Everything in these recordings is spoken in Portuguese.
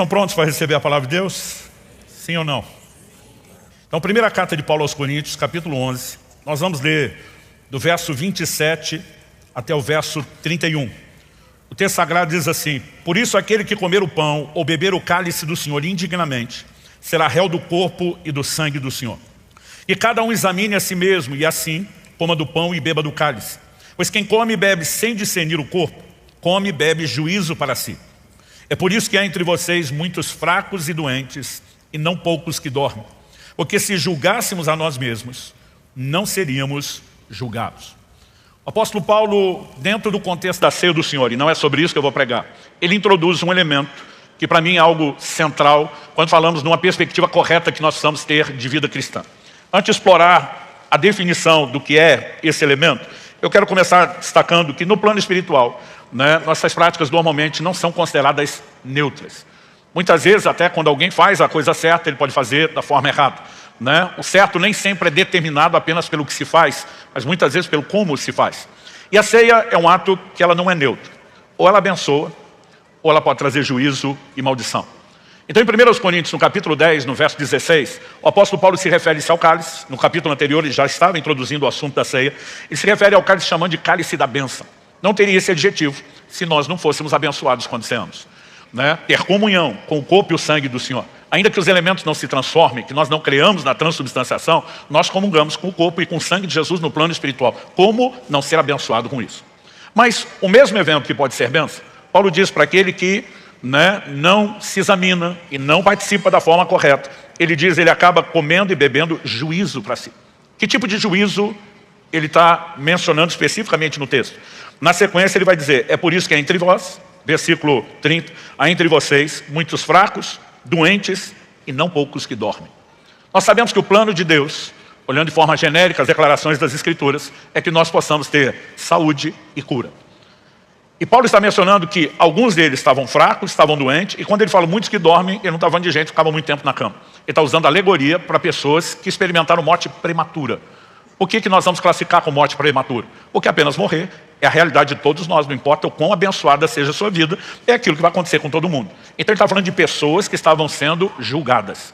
estão prontos para receber a palavra de Deus? Sim ou não? Então, primeira carta de Paulo aos Coríntios, capítulo 11. Nós vamos ler do verso 27 até o verso 31. O texto sagrado diz assim: por isso aquele que comer o pão ou beber o cálice do Senhor indignamente será réu do corpo e do sangue do Senhor. E cada um examine a si mesmo, e assim coma do pão e beba do cálice. Pois quem come e bebe sem discernir o corpo, come e bebe juízo para si. É por isso que há entre vocês muitos fracos e doentes, e não poucos que dormem. Porque se julgássemos a nós mesmos, não seríamos julgados. O apóstolo Paulo, dentro do contexto da ceia do Senhor, e não é sobre isso que eu vou pregar, ele introduz um elemento que para mim é algo central quando falamos numa perspectiva correta que nós precisamos ter de vida cristã. Antes de explorar a definição do que é esse elemento, eu quero começar destacando que no plano espiritual, nossas práticas normalmente não são consideradas neutras. Muitas vezes, até quando alguém faz a coisa certa, ele pode fazer da forma errada. O certo nem sempre é determinado apenas pelo que se faz, mas muitas vezes pelo como se faz. E a ceia é um ato que ela não é neutra. Ou ela abençoa, ou ela pode trazer juízo e maldição. Então, em 1 Coríntios, no capítulo 10, no verso 16, o apóstolo Paulo se refere ao cálice. No capítulo anterior, ele já estava introduzindo o assunto da ceia. Ele se refere ao cálice chamando de cálice da bênção. Não teria esse adjetivo se nós não fôssemos abençoados quando ceamos. Ter comunhão com o corpo e o sangue do Senhor. Ainda que os elementos não se transformem, que nós não creamos na transubstanciação, nós comungamos com o corpo e com o sangue de Jesus no plano espiritual. Como não ser abençoado com isso? Mas o mesmo evento que pode ser bênção, Paulo diz para aquele que não se examina e não participa da forma correta. Ele diz, ele acaba comendo e bebendo juízo para si. Que tipo de juízo ele está mencionando especificamente no texto? Na sequência ele vai dizer, é por isso que é entre vós, versículo 30, há entre vocês muitos fracos, doentes e não poucos que dormem. Nós sabemos que o plano de Deus, olhando de forma genérica as declarações das Escrituras, é que nós possamos ter saúde e cura. E Paulo está mencionando que alguns deles estavam fracos, estavam doentes, e quando ele fala muitos que dormem, ele não está falando de gente que ficava muito tempo na cama. Ele está usando alegoria para pessoas que experimentaram morte prematura. O que nós vamos classificar como morte prematura? Porque apenas morrer é a realidade de todos nós, não importa o quão abençoada seja a sua vida, é aquilo que vai acontecer com todo mundo. Então ele está falando de pessoas que estavam sendo julgadas.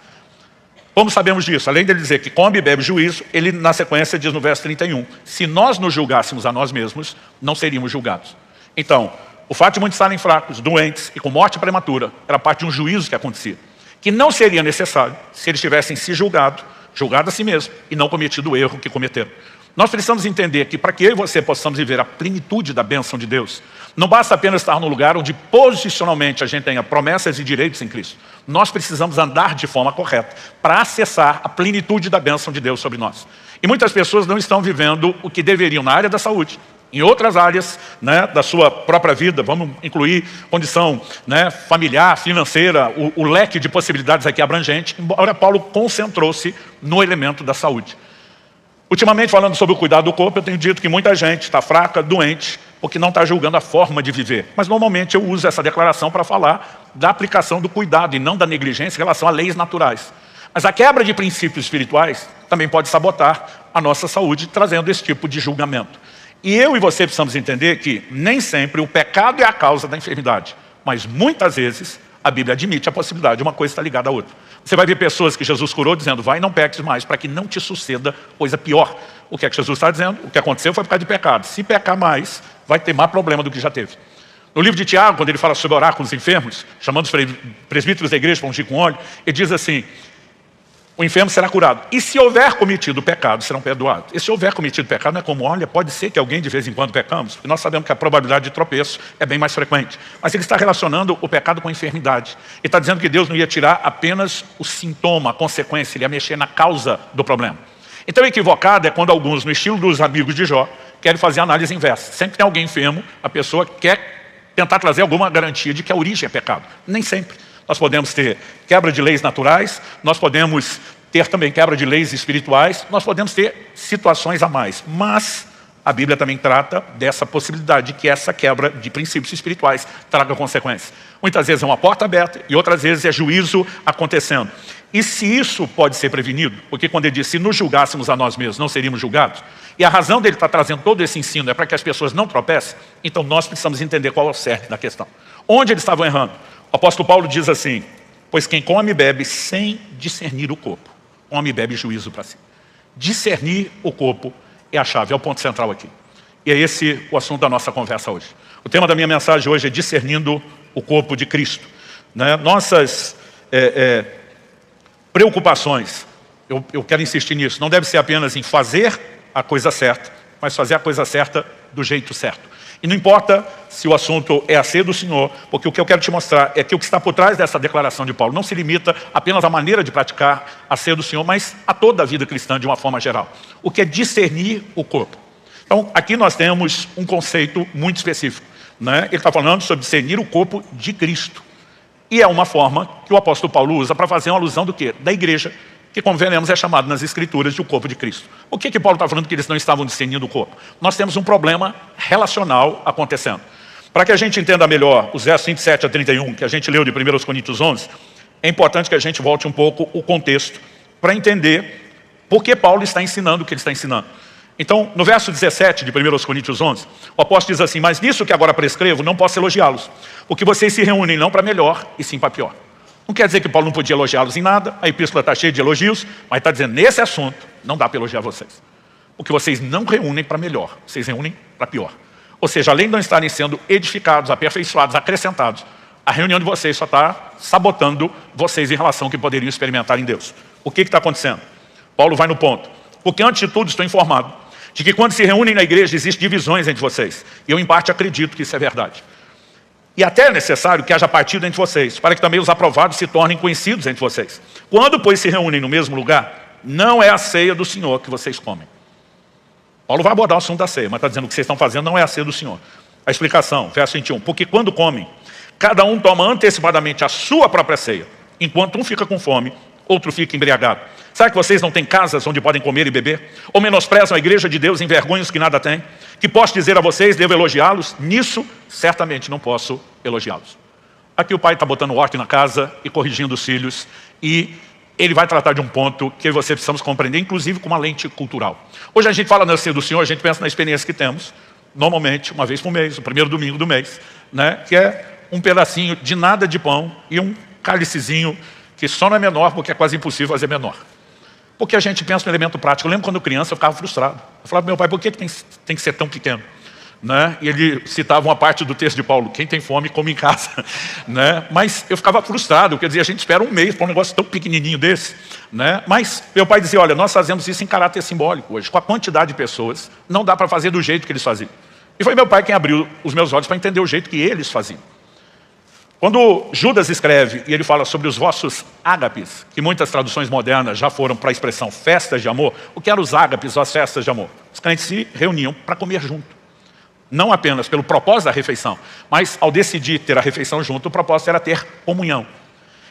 Como sabemos disso? Além de ele dizer que come e bebe juízo, ele na sequência diz no verso 31, se nós nos julgássemos a nós mesmos, não seríamos julgados. Então, o fato de muitos estarem fracos, doentes e com morte prematura, era parte de um juízo que acontecia, que não seria necessário se eles tivessem se julgado a si mesmo e não cometido o erro que cometeram. Nós precisamos entender que para que eu e você possamos viver a plenitude da bênção de Deus, não basta apenas estar no lugar onde posicionalmente a gente tenha promessas e direitos em Cristo. Nós precisamos andar de forma correta para acessar a plenitude da bênção de Deus sobre nós. E muitas pessoas não estão vivendo o que deveriam na área da saúde, em outras áreas da sua própria vida, vamos incluir condição familiar, financeira, o leque de possibilidades aqui abrangente, embora Paulo concentrou-se no elemento da saúde. Ultimamente, falando sobre o cuidado do corpo, eu tenho dito que muita gente está fraca, doente, porque não está julgando a forma de viver. Mas normalmente eu uso essa declaração para falar da aplicação do cuidado e não da negligência em relação a leis naturais. Mas a quebra de princípios espirituais também pode sabotar a nossa saúde, trazendo esse tipo de julgamento. E eu e você precisamos entender que nem sempre o pecado é a causa da enfermidade, mas muitas vezes a Bíblia admite a possibilidade de uma coisa estar ligada à outra. Você vai ver pessoas que Jesus curou dizendo, vai e não peques mais, para que não te suceda coisa pior. O que é que Jesus está dizendo? O que aconteceu foi por causa de pecado. Se pecar mais, vai ter mais problema do que já teve. No livro de Tiago, quando ele fala sobre orar com os enfermos, chamando os presbíteros da igreja para ungir com óleo, ele diz assim, o enfermo será curado. E se houver cometido pecado, serão perdoados. E se houver cometido pecado, não é como, olha, pode ser que alguém de vez em quando pecamos, porque nós sabemos que a probabilidade de tropeço é bem mais frequente. Mas ele está relacionando o pecado com a enfermidade. Ele está dizendo que Deus não ia tirar apenas o sintoma, a consequência, ele ia mexer na causa do problema. Então, equivocado é quando alguns, no estilo dos amigos de Jó, querem fazer a análise inversa. Sempre que tem alguém enfermo, a pessoa quer tentar trazer alguma garantia de que a origem é pecado. Nem sempre. Nós podemos ter quebra de leis naturais, nós podemos ter também quebra de leis espirituais, nós podemos ter situações a mais. Mas a Bíblia também trata dessa possibilidade de que essa quebra de princípios espirituais traga consequências. Muitas vezes é uma porta aberta e outras vezes é juízo acontecendo. E se isso pode ser prevenido, porque quando ele diz, se nos julgássemos a nós mesmos, não seríamos julgados, e a razão dele estar trazendo todo esse ensino é para que as pessoas não tropecem, então nós precisamos entender qual é o cerne da questão. Onde eles estavam errando? O apóstolo Paulo diz assim: pois quem come e bebe sem discernir o corpo, come e bebe juízo para si. Discernir o corpo é a chave, é o ponto central aqui. E é esse o assunto da nossa conversa hoje. O tema da minha mensagem hoje é discernindo o corpo de Cristo. Nossas preocupações, eu quero insistir nisso, não deve ser apenas em fazer a coisa certa, mas fazer a coisa certa do jeito certo. E não importa se o assunto é a ceia do Senhor, porque o que eu quero te mostrar é que o que está por trás dessa declaração de Paulo não se limita apenas à maneira de praticar a ceia do Senhor, mas a toda a vida cristã de uma forma geral. O que é discernir o corpo. Então, aqui nós temos um conceito muito específico. Ele está falando sobre discernir o corpo de Cristo. E é uma forma que o apóstolo Paulo usa para fazer uma alusão do quê? Da igreja, que, como veremos, é chamado nas Escrituras de o corpo de Cristo. O que Paulo está falando que eles não estavam discernindo o corpo? Nós temos um problema relacional acontecendo. Para que a gente entenda melhor os versos 27 a 31, que a gente leu de 1 Coríntios 11, é importante que a gente volte um pouco o contexto para entender por que Paulo está ensinando o que ele está ensinando. Então, no verso 17 de 1 Coríntios 11, o apóstolo diz assim: mas nisso que agora prescrevo, não posso elogiá-los, porque vocês se reúnem não para melhor, e sim para pior. Não quer dizer que Paulo não podia elogiá-los em nada, a epístola está cheia de elogios, mas está dizendo, nesse assunto, não dá para elogiar vocês. Porque vocês não reúnem para melhor, vocês reúnem para pior. Ou seja, além de não estarem sendo edificados, aperfeiçoados, acrescentados, a reunião de vocês só está sabotando vocês em relação ao que poderiam experimentar em Deus. O que está acontecendo? Paulo vai no ponto. Porque antes de tudo estou informado de que quando se reúnem na igreja existem divisões entre vocês. E eu em parte acredito que isso é verdade. E até é necessário que haja partido entre vocês, para que também os aprovados se tornem conhecidos entre vocês. Quando, pois, se reúnem no mesmo lugar, não é a ceia do Senhor que vocês comem. Paulo vai abordar o assunto da ceia, mas está dizendo que o que vocês estão fazendo não é a ceia do Senhor. A explicação, verso 21. Porque quando comem, cada um toma antecipadamente a sua própria ceia. Enquanto um fica com fome, outro fica embriagado. Será que vocês não têm casas onde podem comer e beber? Ou menosprezam a igreja de Deus, envergonham os que nada têm? Que posso dizer a vocês, devo elogiá-los? Nisso, certamente não posso elogiá-los. Aqui o pai está botando ordem na casa e corrigindo os filhos. E ele vai tratar de um ponto que você precisamos compreender, inclusive com uma lente cultural. Hoje a gente fala na ceia do Senhor, a gente pensa na experiência que temos, normalmente, uma vez por mês, o primeiro domingo do mês, que é um pedacinho de nada de pão e um cálicezinho que só não é menor porque é quase impossível fazer menor. Porque a gente pensa no elemento prático. Eu lembro quando criança eu ficava frustrado. Eu falava, meu pai, por que tem que ser tão pequeno? E ele citava uma parte do texto de Paulo, quem tem fome come em casa. Mas eu ficava frustrado, quer dizer, a gente espera um mês para um negócio tão pequenininho desse. Mas meu pai dizia, olha, nós fazemos isso em caráter simbólico hoje. Com a quantidade de pessoas, não dá para fazer do jeito que eles faziam. E foi meu pai quem abriu os meus olhos para entender o jeito que eles faziam. Quando Judas escreve, e ele fala sobre os vossos ágapes, que muitas traduções modernas já foram para a expressão festas de amor, o que eram os ágapes, ou as festas de amor? Os crentes se reuniam para comer junto. Não apenas pelo propósito da refeição, mas ao decidir ter a refeição junto, o propósito era ter comunhão.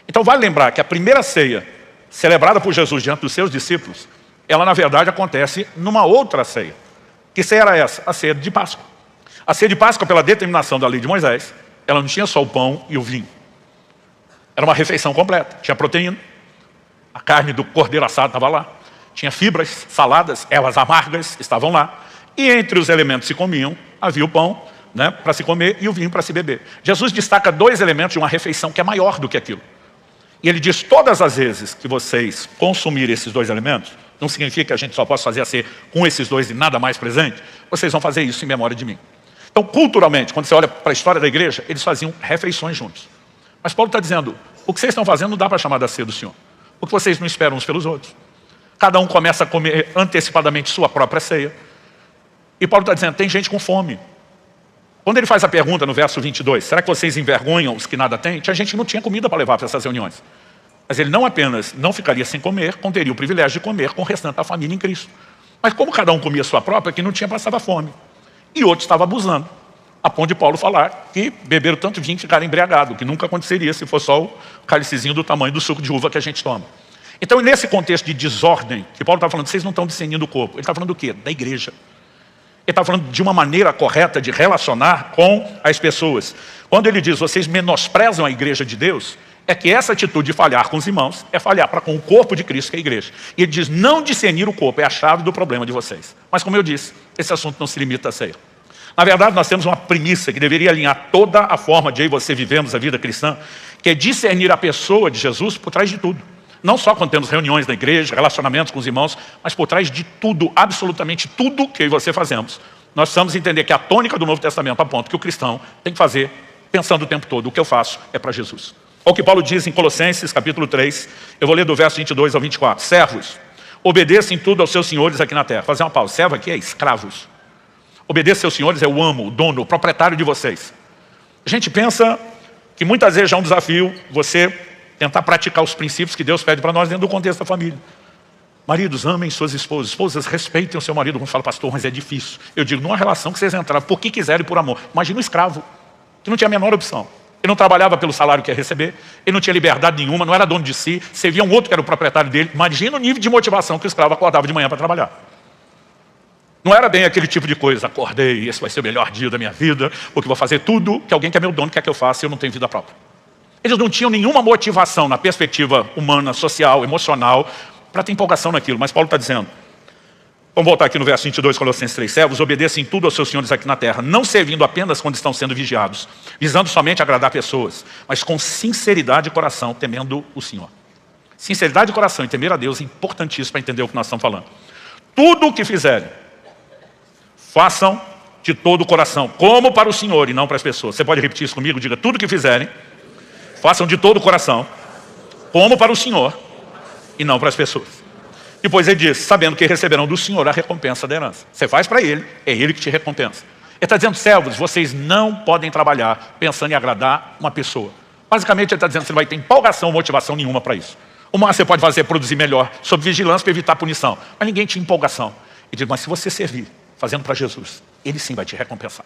Então vale lembrar que a primeira ceia, celebrada por Jesus diante dos seus discípulos, ela na verdade acontece numa outra ceia. Que ceia era essa? A ceia de Páscoa. A ceia de Páscoa, pela determinação da lei de Moisés, ela não tinha só o pão e o vinho. Era uma refeição completa. Tinha proteína, a carne do cordeiro assado estava lá, tinha fibras, saladas, ervas amargas estavam lá. E entre os elementos que se comiam, havia o pão para se comer e o vinho para se beber. Jesus destaca dois elementos de uma refeição que é maior do que aquilo. E ele diz, todas as vezes que vocês consumirem esses dois elementos, não significa que a gente só possa fazer a ceia com esses dois e nada mais presente, vocês vão fazer isso em memória de mim. Então, culturalmente, quando você olha para a história da igreja, eles faziam refeições juntos. Mas Paulo está dizendo, o que vocês estão fazendo não dá para chamar da ceia do Senhor. Porque vocês não esperam uns pelos outros. Cada um começa a comer antecipadamente sua própria ceia. E Paulo está dizendo, tem gente com fome. Quando ele faz a pergunta no verso 22, será que vocês envergonham os que nada têm? Tinha gente que não tinha comida para levar para essas reuniões. Mas ele não apenas não ficaria sem comer, como teria o privilégio de comer com o restante da família em Cristo. Mas como cada um comia sua própria, que não tinha, passava fome. E outro estava abusando, a ponto de Paulo falar que beberam tanto vinho que ficaram embriagados, que nunca aconteceria se fosse só o cálicezinho do tamanho do suco de uva que a gente toma. Então, nesse contexto de desordem, que Paulo está falando, vocês não estão discernindo o corpo. Ele está falando do quê? Da igreja. Ele está falando de uma maneira correta de relacionar com as pessoas. Quando ele diz, vocês menosprezam a igreja de Deus, é que essa atitude de falhar com os irmãos é falhar para com o corpo de Cristo, que é a igreja. E ele diz, não discernir o corpo é a chave do problema de vocês. Mas como eu disse, esse assunto não se limita a ceia. Na verdade, nós temos uma premissa que deveria alinhar toda a forma de eu e você vivemos a vida cristã, que é discernir a pessoa de Jesus por trás de tudo. Não só quando temos reuniões na igreja, relacionamentos com os irmãos, mas por trás de tudo, absolutamente tudo que eu e você fazemos. Nós precisamos entender que a tônica do Novo Testamento aponta que o cristão tem que fazer pensando o tempo todo, o que eu faço é para Jesus. Olha o que Paulo diz em Colossenses, capítulo 3, eu vou ler do verso 22 ao 24. Servos, obedeçam em tudo aos seus senhores aqui na terra. Vou fazer uma pausa. Servo aqui é escravos. Obedeça aos seus senhores é o amo, o dono, o proprietário de vocês. A gente pensa que muitas vezes já é um desafio você tentar praticar os princípios que Deus pede para nós dentro do contexto da família. Maridos, amem suas esposas. Esposas, respeitem o seu marido. Como fala, pastor, mas é difícil. Eu digo, numa relação que vocês entraram por que quiserem por amor. Imagina um escravo, que não tinha a menor opção. Ele não trabalhava pelo salário que ia receber, ele não tinha liberdade nenhuma, não era dono de si, você via um outro que era o proprietário dele. Imagina o nível de motivação que o escravo acordava de manhã para trabalhar. Não era bem aquele tipo de coisa, acordei, esse vai ser o melhor dia da minha vida, porque vou fazer tudo que alguém que é meu dono quer que eu faça e eu não tenho vida própria. Eles não tinham nenhuma motivação na perspectiva humana, social, emocional, para ter empolgação naquilo. Mas Paulo está dizendo, vamos voltar aqui no verso 22, Colossenses 3, servos, obedeçam em tudo aos seus senhores aqui na terra, não servindo apenas quando estão sendo vigiados, visando somente agradar pessoas, mas com sinceridade de coração, temendo o Senhor. Sinceridade de coração e temer a Deus é importantíssimo para entender o que nós estamos falando. Tudo o que fizerem, façam de todo o coração, como para o Senhor e não para as pessoas. Você pode repetir isso comigo? Diga, tudo o que fizerem, façam de todo o coração, como para o Senhor e não para as pessoas. Depois ele diz, sabendo que receberão do Senhor a recompensa da herança. Você faz para Ele, é Ele que te recompensa. Ele está dizendo, servos, vocês não podem trabalhar pensando em agradar uma pessoa. Basicamente ele está dizendo que você não vai ter empolgação ou motivação nenhuma para isso. O mais você pode fazer é produzir melhor, sob vigilância para evitar punição. Mas ninguém tinha empolgação. Ele diz, mas se você servir, fazendo para Jesus, Ele sim vai te recompensar.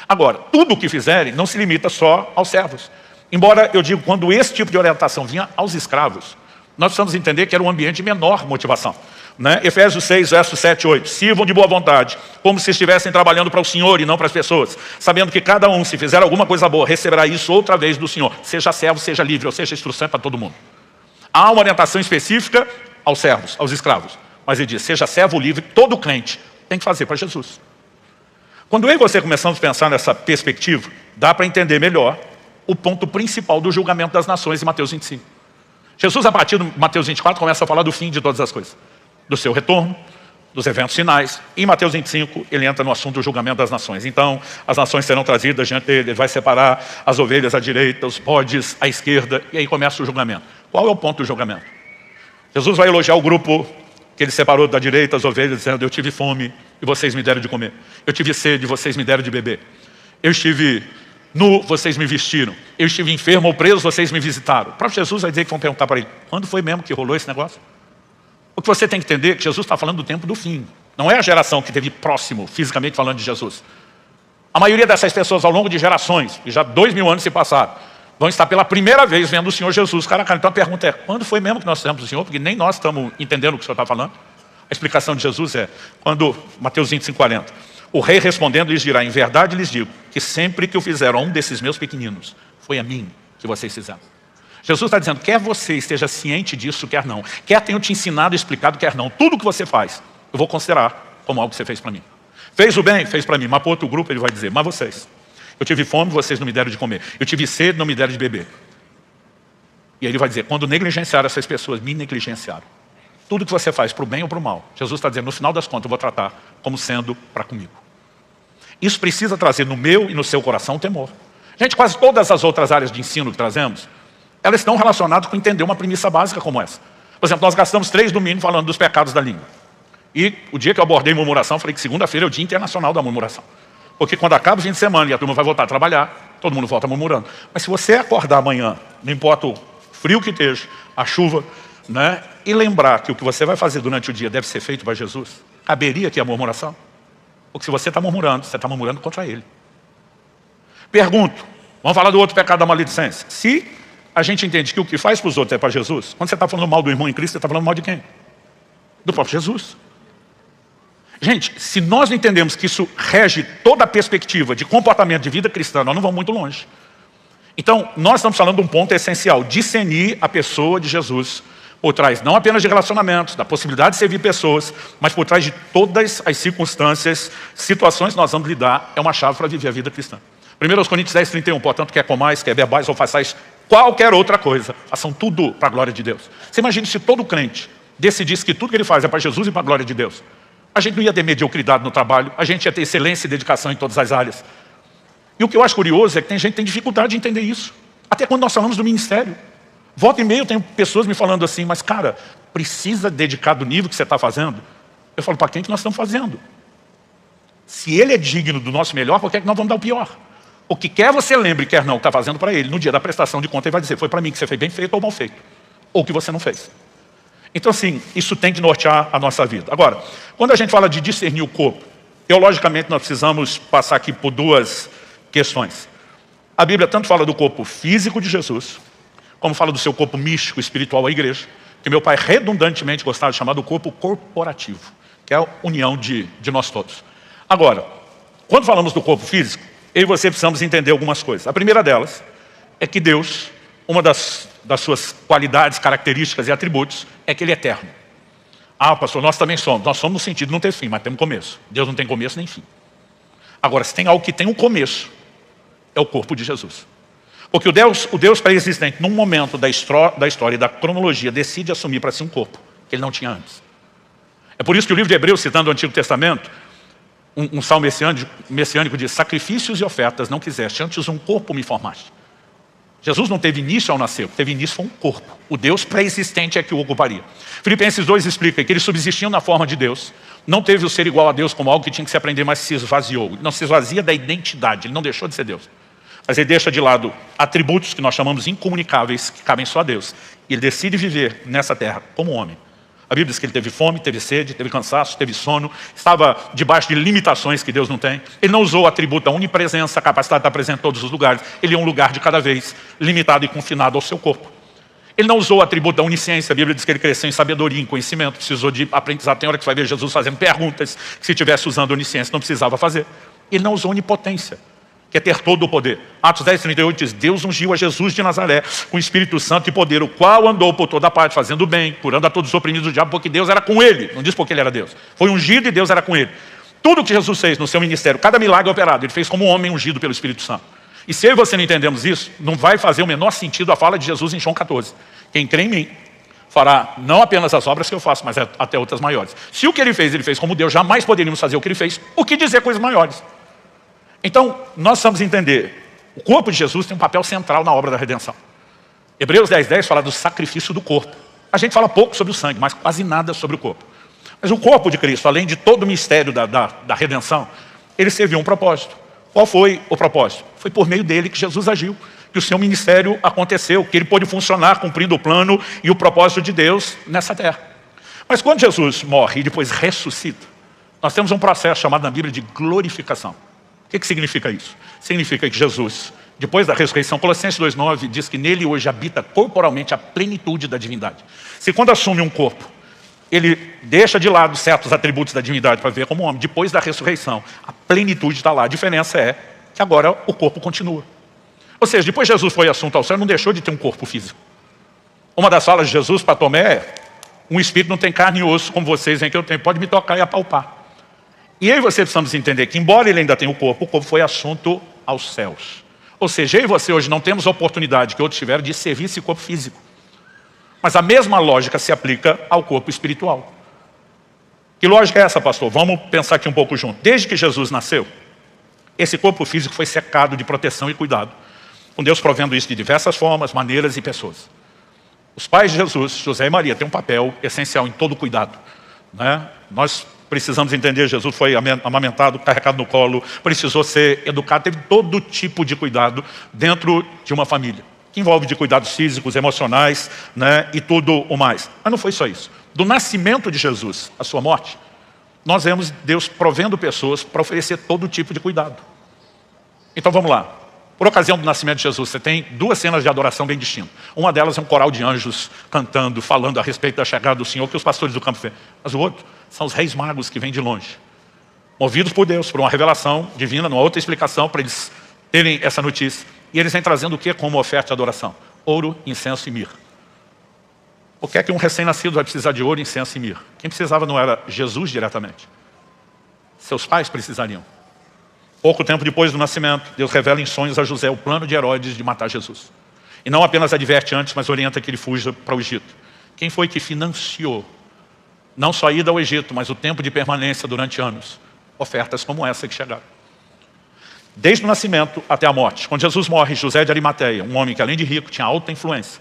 Agora, tudo o que fizerem não se limita só aos servos. Embora eu digo, quando esse tipo de orientação vinha aos escravos, nós precisamos entender que era um ambiente de menor motivação. Né? Efésios 6, versos 7 e 8. Sirvam de boa vontade, como se estivessem trabalhando para o Senhor e não para as pessoas, sabendo que cada um, se fizer alguma coisa boa, receberá isso outra vez do Senhor. Seja servo, seja livre, ou seja, instrução para todo mundo. Há uma orientação específica aos servos, aos escravos. Mas ele diz, seja servo livre, todo crente tem que fazer para Jesus. Quando eu e você começamos a pensar nessa perspectiva, dá para entender melhor o ponto principal do julgamento das nações em Mateus 25. Jesus, a partir de Mateus 24, começa a falar do fim de todas as coisas. Do seu retorno, dos eventos finais. E em Mateus 25, ele entra no assunto do julgamento das nações. Então, as nações serão trazidas diante dele, ele vai separar as ovelhas à direita, os bodes à esquerda, e aí começa o julgamento. Qual é o ponto do julgamento? Jesus vai elogiar o grupo que ele separou da direita, as ovelhas, dizendo, eu tive fome e vocês me deram de comer. Eu tive sede e vocês me deram de beber. Eu estive nu, vocês me vestiram. Eu estive enfermo ou preso, vocês me visitaram. O próprio Jesus vai dizer que vão perguntar para ele, quando foi mesmo que rolou esse negócio? O que você tem que entender é que Jesus está falando do tempo do fim. Não é a geração que teve próximo, fisicamente falando de Jesus. A maioria dessas pessoas, ao longo de gerações, e já 2000 anos se passaram, vão estar pela primeira vez vendo o Senhor Jesus. Cara, então a pergunta é, quando foi mesmo que nós fizemos o Senhor? Porque nem nós estamos entendendo o que o Senhor está falando. A explicação de Jesus é, quando, Mateus 25, 40, o rei respondendo lhes dirá, em verdade lhes digo, que sempre que o fizeram a um desses meus pequeninos, foi a mim que vocês fizeram. Jesus está dizendo, quer você esteja ciente disso, quer não. Quer tenha te ensinado, explicado, quer não. Tudo que você faz, eu vou considerar como algo que você fez para mim. Fez o bem? Fez para mim. Mas para outro grupo ele vai dizer, mas vocês. Eu tive fome, vocês não me deram de comer. Eu tive sede, não me deram de beber. E aí ele vai dizer, quando negligenciaram essas pessoas, me negligenciaram. Tudo que você faz, para o bem ou para o mal. Jesus está dizendo, no final das contas, eu vou tratar como sendo para comigo. Isso precisa trazer no meu e no seu coração temor. Gente, quase todas as outras áreas de ensino que trazemos, elas estão relacionadas com entender uma premissa básica como essa. Por exemplo, nós gastamos 3 domingos falando dos pecados da língua. E o dia que eu abordei murmuração, falei que segunda-feira é o Dia Internacional da Murmuração. Porque quando acaba o fim de semana e a turma vai voltar a trabalhar, todo mundo volta murmurando. Mas se você acordar amanhã, não importa o frio que esteja, a chuva, né, e lembrar que o que você vai fazer durante o dia deve ser feito para Jesus, caberia aqui a murmuração? Porque se você está murmurando contra Ele. Pergunto, vamos falar do outro pecado da maledicência. Se a gente entende que o que faz para os outros é para Jesus, quando você está falando mal do irmão em Cristo, você está falando mal de quem? Do próprio Jesus. Gente, se nós não entendemos que isso rege toda a perspectiva de comportamento de vida cristã, nós não vamos muito longe. Então, nós estamos falando de um ponto essencial, discernir a pessoa de Jesus por trás, não apenas de relacionamentos, da possibilidade de servir pessoas, mas por trás de todas as circunstâncias, situações que nós vamos lidar, é uma chave para viver a vida cristã. 1 Coríntios 10, 31, portanto, quer comais, quer bebais ou façais qualquer outra coisa. Façam tudo para a glória de Deus. Você imagina se todo crente decidisse que tudo que ele faz é para Jesus e para a glória de Deus. A gente não ia ter mediocridade no trabalho, a gente ia ter excelência e dedicação em todas as áreas. E o que eu acho curioso é que tem gente que tem dificuldade de entender isso. Até quando nós falamos do ministério. Volta e meia eu tenho pessoas me falando assim, mas cara, precisa dedicar do nível que você está fazendo? Eu falo, para quem que nós estamos fazendo? Se ele é digno do nosso melhor, por que é que nós vamos dar o pior? O que quer você lembre, quer não, está fazendo para ele. No dia da prestação de conta ele vai dizer, foi para mim que você fez bem feito ou mal feito. Ou que você não fez. Então assim, isso tem que nortear a nossa vida. Agora, quando a gente fala de discernir o corpo, teologicamente nós precisamos passar aqui por duas questões. A Bíblia tanto fala do corpo físico de Jesus, como fala do seu corpo místico, espiritual, a igreja, que meu pai redundantemente gostava de chamar do corpo corporativo, que é a união de nós todos. Agora, quando falamos do corpo físico, eu e você precisamos entender algumas coisas. A primeira delas é que Deus, uma das suas qualidades, características e atributos, é que Ele é eterno. Ah, pastor, nós também somos. Nós somos no sentido de não ter fim, mas temos começo. Deus não tem começo nem fim. Agora, se tem algo que tem um começo, é o corpo de Jesus. Porque o Deus pré-existente, num momento da história e da cronologia, decide assumir para si um corpo que Ele não tinha antes. É por isso que o livro de Hebreus, citando o Antigo Testamento, um salmo messiânico diz, sacrifícios e ofertas não quiseste, antes um corpo me formaste. Jesus não teve início ao nascer, o que teve início foi um corpo. O Deus pré-existente é que o ocuparia. Filipenses 2 explica que ele subsistiu na forma de Deus, não teve o ser igual a Deus como algo que tinha que se aprender, mas se esvaziou. Ele não se esvazia da identidade, ele não deixou de ser Deus. Mas ele deixa de lado atributos que nós chamamos incomunicáveis, que cabem só a Deus. E ele decide viver nessa terra como homem. A Bíblia diz que ele teve fome, teve sede, teve cansaço, teve sono, estava debaixo de limitações que Deus não tem. Ele não usou o atributo da onipresença, a capacidade de estar presente em todos os lugares. Ele é um lugar de cada vez, limitado e confinado ao seu corpo. Ele não usou o atributo da onisciência. A Bíblia diz que ele cresceu em sabedoria, em conhecimento, precisou de aprendizado. Tem hora que você vai ver Jesus fazendo perguntas que se estivesse usando onisciência não precisava fazer. Ele não usou onipotência, que é ter todo o poder. Atos 10:38 diz, Deus ungiu a Jesus de Nazaré com o Espírito Santo e poder, o qual andou por toda parte, fazendo bem, curando a todos os oprimidos do diabo, porque Deus era com ele. Não diz porque ele era Deus. Foi ungido e Deus era com ele. Tudo que Jesus fez no seu ministério, cada milagre operado, ele fez como um homem ungido pelo Espírito Santo. E se eu e você não entendemos isso, não vai fazer o menor sentido a fala de Jesus em João 14. Quem crê em mim fará não apenas as obras que eu faço, mas até outras maiores. Se o que ele fez como Deus, jamais poderíamos fazer o que ele fez, o que dizer coisas maiores? Então, nós precisamos entender, o corpo de Jesus tem um papel central na obra da redenção. Hebreus 10:10 fala do sacrifício do corpo. A gente fala pouco sobre o sangue, mas quase nada sobre o corpo. Mas o corpo de Cristo, além de todo o mistério da redenção, ele serviu um propósito. Qual foi o propósito? Foi por meio dele que Jesus agiu, que o seu ministério aconteceu, que ele pôde funcionar cumprindo o plano e o propósito de Deus nessa terra. Mas quando Jesus morre e depois ressuscita, nós temos um processo chamado na Bíblia de glorificação. O que significa isso? Significa que Jesus, depois da ressurreição, Colossenses 2:9 diz que nele hoje habita corporalmente a plenitude da divindade. Se quando assume um corpo, ele deixa de lado certos atributos da divindade para viver como homem, depois da ressurreição, a plenitude está lá. A diferença é que agora o corpo continua. Ou seja, depois que Jesus foi assunto ao céu, não deixou de ter um corpo físico. Uma das falas de Jesus para Tomé é, um espírito não tem carne e osso como vocês, em que eu tenho, pode me tocar e apalpar. E eu e você precisamos entender que, embora ele ainda tenha o corpo foi assunto aos céus. Ou seja, eu e você hoje não temos a oportunidade que outros tiveram de servir esse corpo físico. Mas a mesma lógica se aplica ao corpo espiritual. Que lógica é essa, pastor? Vamos pensar aqui um pouco junto. Desde que Jesus nasceu, esse corpo físico foi cercado de proteção e cuidado, com Deus provendo isso de diversas formas, maneiras e pessoas. Os pais de Jesus, José e Maria, têm um papel essencial em todo o cuidado, né? Nós precisamos entender, Jesus foi amamentado, carregado no colo, precisou ser educado, teve todo tipo de cuidado dentro de uma família, que envolve de cuidados físicos, emocionais, né, e tudo o mais. Mas não foi só isso. Do nascimento de Jesus à sua morte, nós vemos Deus provendo pessoas para oferecer todo tipo de cuidado. Então vamos lá. Por ocasião do nascimento de Jesus, você tem duas cenas de adoração bem distintas. Uma delas é um coral de anjos cantando, falando a respeito da chegada do Senhor, que os pastores do campo veem. Mas o outro são os reis magos que vêm de longe, movidos por Deus, por uma revelação divina, numa outra explicação, para eles terem essa notícia. E eles vêm trazendo o que como oferta de adoração? Ouro, incenso e mirra. O que é que um recém-nascido vai precisar de ouro, incenso e mirra? Quem precisava não era Jesus diretamente. Seus pais precisariam. Pouco tempo depois do nascimento, Deus revela em sonhos a José o plano de Herodes de matar Jesus. E não apenas adverte antes, mas orienta que ele fuja para o Egito. Quem foi que financiou, não só a ida ao Egito, mas o tempo de permanência durante anos? Ofertas como essa que chegaram. Desde o nascimento até a morte. Quando Jesus morre, José de Arimateia, um homem que além de rico tinha alta influência,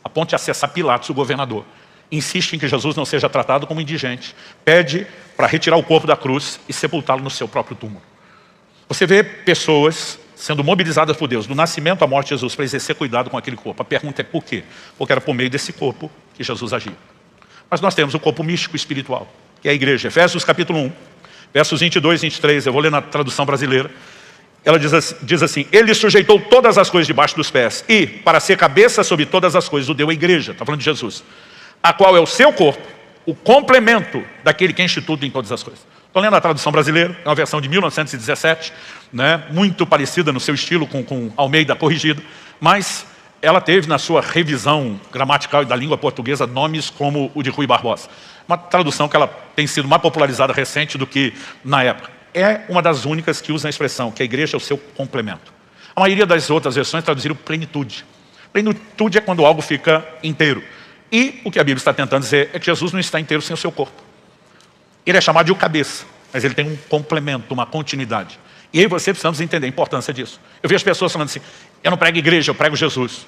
a ponto de acessar Pilatos, o governador, insiste em que Jesus não seja tratado como indigente, pede para retirar o corpo da cruz e sepultá-lo no seu próprio túmulo. Você vê pessoas sendo mobilizadas por Deus, do nascimento à morte de Jesus, para exercer cuidado com aquele corpo. A pergunta é por quê? Porque era por meio desse corpo que Jesus agia. Mas nós temos o corpo místico espiritual, que é a igreja. Efésios capítulo 1, versos 22 e 23, eu vou ler na tradução brasileira. Ela diz assim, ele sujeitou todas as coisas debaixo dos pés e, para ser cabeça sobre todas as coisas, o deu à igreja, está falando de Jesus, a qual é o seu corpo, o complemento daquele que enche tudo em todas as coisas. Estou lendo a tradução brasileira, é uma versão de 1917, né, muito parecida no seu estilo com Almeida corrigida, mas ela teve na sua revisão gramatical e da língua portuguesa nomes como o de Rui Barbosa. Uma tradução que ela tem sido mais popularizada recente do que na época. É uma das únicas que usa a expressão que a igreja é o seu complemento. A maioria das outras versões traduziram plenitude. Plenitude é quando algo fica inteiro. E o que a Bíblia está tentando dizer é que Jesus não está inteiro sem o seu corpo. Ele é chamado de o cabeça, mas ele tem um complemento, uma continuidade. E aí você precisamos entender a importância disso. Eu vejo as pessoas falando assim, eu não prego igreja, eu prego Jesus.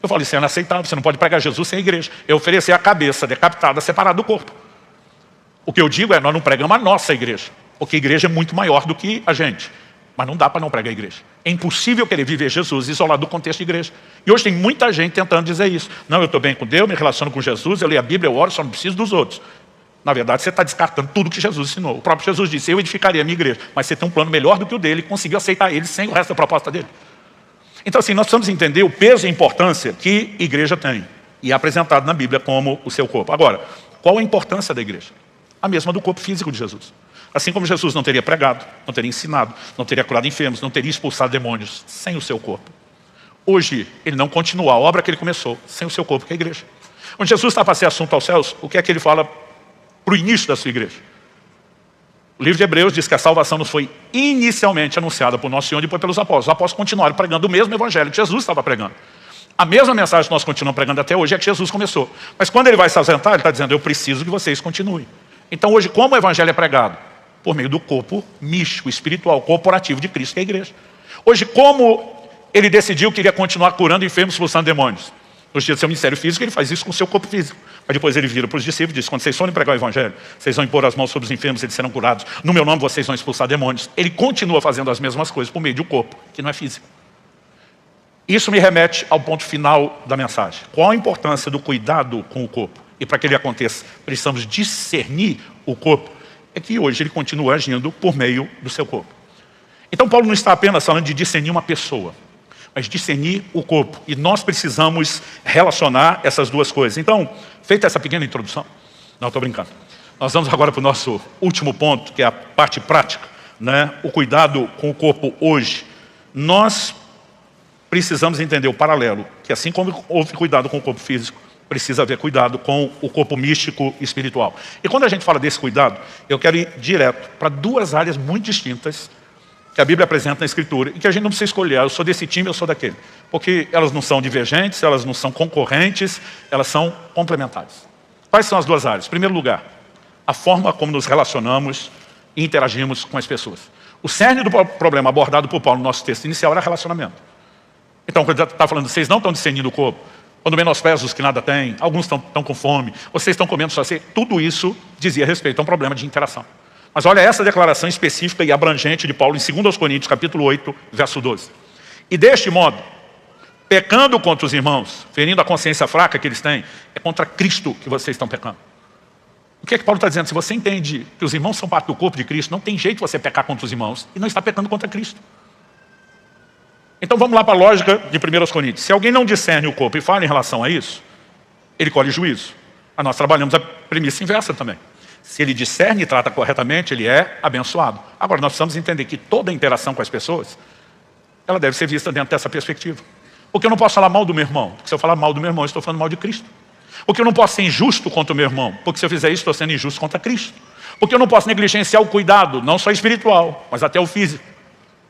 Eu falo, isso é inaceitável, você não pode pregar Jesus sem a igreja. Eu oferecer a cabeça decapitada, separada do corpo. O que eu digo é, nós não pregamos a nossa igreja, porque a igreja é muito maior do que a gente. Mas não dá para não pregar a igreja. É impossível querer viver Jesus isolado do contexto de igreja. E hoje tem muita gente tentando dizer isso. Não, eu estou bem com Deus, me relaciono com Jesus, eu leio a Bíblia, eu oro, só não preciso dos outros. Na verdade, você está descartando tudo que Jesus ensinou. O próprio Jesus disse, eu edificaria a minha igreja. Mas você tem um plano melhor do que o dele, e conseguiu aceitar ele sem o resto da proposta dele. Então, assim, nós precisamos entender o peso e a importância que a igreja tem. E é apresentado na Bíblia como o seu corpo. Agora, qual a importância da igreja? A mesma do corpo físico de Jesus. Assim como Jesus não teria pregado, não teria ensinado, não teria curado enfermos, não teria expulsado demônios sem o seu corpo. Hoje, ele não continua a obra que ele começou sem o seu corpo, que é a igreja. Quando Jesus está para ser assunto aos céus, o que é que ele fala para o início da sua igreja? O livro de Hebreus diz que a salvação nos foi inicialmente anunciada por nosso Senhor e depois pelos apóstolos. Os apóstolos continuaram pregando o mesmo evangelho que Jesus estava pregando. A mesma mensagem que nós continuamos pregando até hoje é que Jesus começou. Mas quando ele vai se ausentar, ele está dizendo, eu preciso que vocês continuem. Então hoje, como o evangelho é pregado? Por meio do corpo místico, espiritual, corporativo de Cristo, que é a igreja. Hoje, como ele decidiu que iria continuar curando enfermos, expulsando demônios? Nos dias do seu ministério físico, ele faz isso com o seu corpo físico. Mas depois ele vira para os discípulos e diz, quando vocês forem pregar o evangelho, vocês vão impor as mãos sobre os enfermos, eles serão curados. No meu nome vocês vão expulsar demônios. Ele continua fazendo as mesmas coisas por meio de um corpo, que não é físico. Isso me remete ao ponto final da mensagem. Qual a importância do cuidado com o corpo? E para que ele aconteça, precisamos discernir o corpo. É que hoje ele continua agindo por meio do seu corpo. Então Paulo não está apenas falando de discernir uma pessoa, mas discernir o corpo. E nós precisamos relacionar essas duas coisas. Então, feita essa pequena introdução, não, estou brincando. Nós vamos agora para o nosso último ponto, que é a parte prática, né? O cuidado com o corpo hoje. Nós precisamos entender o paralelo, que assim como houve cuidado com o corpo físico, precisa haver cuidado com o corpo místico e espiritual. E quando a gente fala desse cuidado, eu quero ir direto para duas áreas muito distintas que a Bíblia apresenta na Escritura e que a gente não precisa escolher, eu sou desse time, eu sou daquele. Porque elas não são divergentes, elas não são concorrentes, elas são complementares. Quais são as duas áreas? Em primeiro lugar, a forma como nos relacionamos e interagimos com as pessoas. O cerne do problema abordado por Paulo no nosso texto inicial era relacionamento. Então, quando ele está falando, vocês não estão discernindo o corpo, quando menosprezam os que nada têm, alguns estão com fome, vocês estão comendo só assim, tudo isso dizia respeito a um problema de interação. Mas olha essa declaração específica e abrangente de Paulo em 2 Coríntios, capítulo 8, verso 12. E deste modo, pecando contra os irmãos, ferindo a consciência fraca que eles têm, é contra Cristo que vocês estão pecando. O que é que Paulo está dizendo? Se você entende que os irmãos são parte do corpo de Cristo, não tem jeito de você pecar contra os irmãos e não está pecando contra Cristo. Então vamos lá para a lógica de 1 Coríntios. Se alguém não discerne o corpo e fala em relação a isso, ele colhe juízo. Mas nós trabalhamos a premissa inversa também. Se ele discerne e trata corretamente, ele é abençoado. Agora, nós precisamos entender que toda interação com as pessoas, ela deve ser vista dentro dessa perspectiva. Porque eu não posso falar mal do meu irmão. Porque se eu falar mal do meu irmão, eu estou falando mal de Cristo. Porque eu não posso ser injusto contra o meu irmão. Porque se eu fizer isso, estou sendo injusto contra Cristo. Porque eu não posso negligenciar o cuidado, não só espiritual, mas até o físico.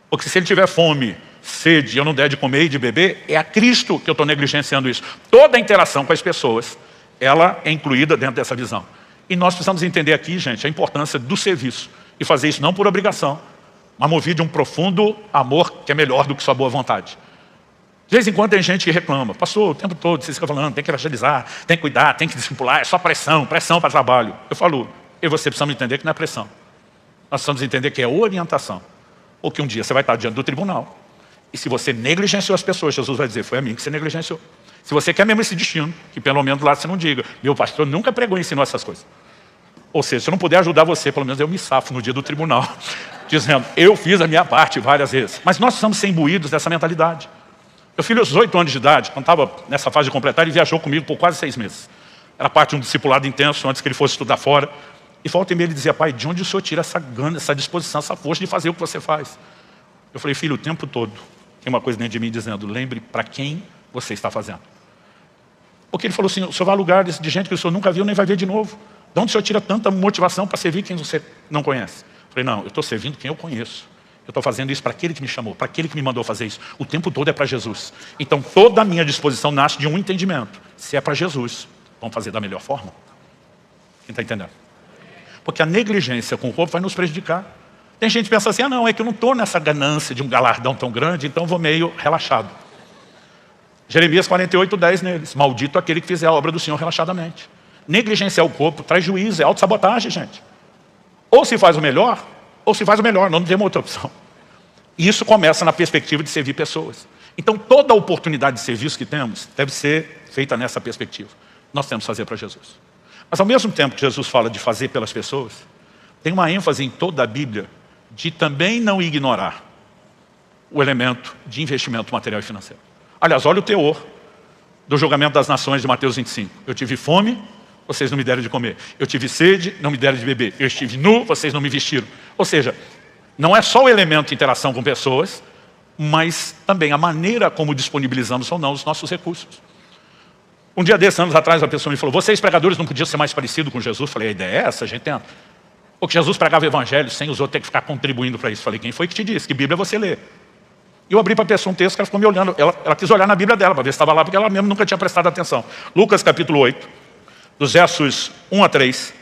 Porque se ele tiver fome sede e eu não der de comer e de beber, é a Cristo que eu estou negligenciando isso. Toda a interação com as pessoas, ela é incluída dentro dessa visão. E nós precisamos entender aqui, gente, a importância do serviço. E fazer isso não por obrigação, mas movido de um profundo amor que é melhor do que sua boa vontade. De vez em quando tem gente que reclama, pastor, o tempo todo você fica falando, tem que evangelizar, tem que cuidar, tem que discipular, é só pressão para trabalho. Eu falo, e você precisa entender que não é pressão. Nós precisamos entender que é orientação. Ou que um dia você vai estar diante do tribunal. E se você negligenciou as pessoas, Jesus vai dizer, foi a mim que você negligenciou. Se você quer mesmo esse destino, que pelo menos lá você não diga, meu pastor nunca pregou e ensinou essas coisas. Ou seja, se eu não puder ajudar você, pelo menos eu me safo no dia do tribunal, dizendo, eu fiz a minha parte várias vezes. Mas nós precisamos ser imbuídos dessa mentalidade. Meu filho, aos 18 anos de idade, quando estava nessa fase de completar, ele viajou comigo por quase 6 meses. Era parte de um discipulado intenso, antes que ele fosse estudar fora. E volta e meia ele dizia, pai, de onde o senhor tira essa gana, essa disposição, essa força de fazer o que você faz? Eu falei, filho, o tempo todo, tem uma coisa dentro de mim dizendo, lembre para quem você está fazendo. Porque ele falou assim, o senhor vai a lugares de gente que o senhor nunca viu, nem vai ver de novo. De onde o senhor tira tanta motivação para servir quem você não conhece? Eu falei, não, eu estou servindo quem eu conheço. Eu estou fazendo isso para aquele que me chamou, para aquele que me mandou fazer isso. O tempo todo é para Jesus. Então toda a minha disposição nasce de um entendimento. Se é para Jesus, vamos fazer da melhor forma. Quem está entendendo? Porque a negligência com o corpo vai nos prejudicar. Tem gente que pensa assim, não, é que eu não estou nessa ganância de um galardão tão grande, então eu vou meio relaxado. Jeremias 48:10 neles. Maldito aquele que fizer a obra do Senhor relaxadamente. Negligenciar o corpo traz juízo, é autossabotagem, gente. Ou se faz o melhor, ou se faz o melhor, não temos outra opção. E isso começa na perspectiva de servir pessoas. Então toda a oportunidade de serviço que temos deve ser feita nessa perspectiva. Nós temos que fazer para Jesus. Mas ao mesmo tempo que Jesus fala de fazer pelas pessoas, tem uma ênfase em toda a Bíblia de também não ignorar o elemento de investimento material e financeiro. Aliás, olha o teor do julgamento das nações de Mateus 25. Eu tive fome, vocês não me deram de comer. Eu tive sede, não me deram de beber. Eu estive nu, vocês não me vestiram. Ou seja, não é só o elemento de interação com pessoas, mas também a maneira como disponibilizamos ou não os nossos recursos. Um dia desses, anos atrás, a pessoa me falou, vocês pregadores não podiam ser mais parecidos com Jesus? Eu falei, a ideia é essa, a gente tenta. Porque Jesus pregava o evangelho sem os outros ter que ficar contribuindo para isso. Eu falei, quem foi que te disse? Que Bíblia você lê? E eu abri para a pessoa um texto que ela ficou me olhando. Ela quis olhar na Bíblia dela para ver se estava lá, porque ela mesmo nunca tinha prestado atenção. Lucas capítulo 8, dos versos 1 a 3,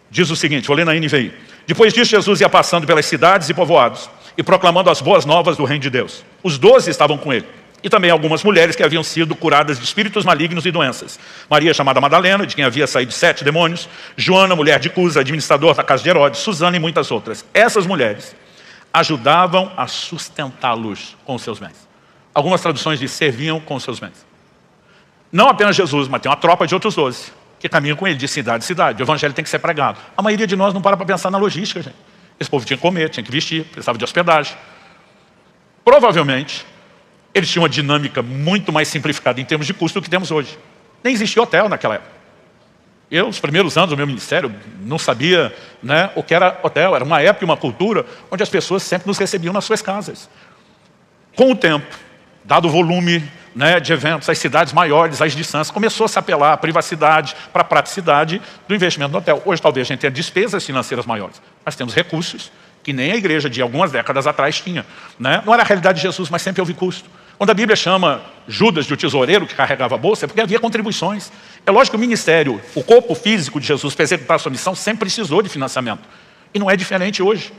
diz o seguinte, vou ler na NVI. Depois disso, Jesus ia passando pelas cidades e povoados e proclamando as boas novas do reino de Deus. Os 12 estavam com ele. E também algumas mulheres que haviam sido curadas de espíritos malignos e doenças. Maria, chamada Madalena, de quem havia saído 7 demônios. Joana, mulher de Cusa, administrador da casa de Herodes. Susana e muitas outras. Essas mulheres ajudavam a sustentá-los com os seus bens. Algumas traduções dizem serviam com os seus bens. Não apenas Jesus, mas tem uma tropa de outros 12 que caminham com ele de cidade em cidade. O evangelho tem que ser pregado. A maioria de nós não para pensar na logística, gente. Esse povo tinha que comer, tinha que vestir, precisava de hospedagem. Provavelmente, eles tinham uma dinâmica muito mais simplificada em termos de custo do que temos hoje. Nem existia hotel naquela época. Eu, os primeiros anos do meu ministério, não sabia, né, o que era hotel. Era uma época e uma cultura onde as pessoas sempre nos recebiam nas suas casas. Com o tempo, dado o volume, né, de eventos, as cidades maiores, as distâncias, começou a se apelar à privacidade, para a praticidade do investimento no hotel. Hoje talvez a gente tenha despesas financeiras maiores, mas temos recursos que nem a igreja de algumas décadas atrás tinha. Né? Não era a realidade de Jesus, mas sempre houve custo. Quando a Bíblia chama Judas de o tesoureiro que carregava a bolsa, é porque havia contribuições. É lógico que o ministério, o corpo físico de Jesus para executar a sua missão sempre precisou de financiamento. E não é diferente hoje.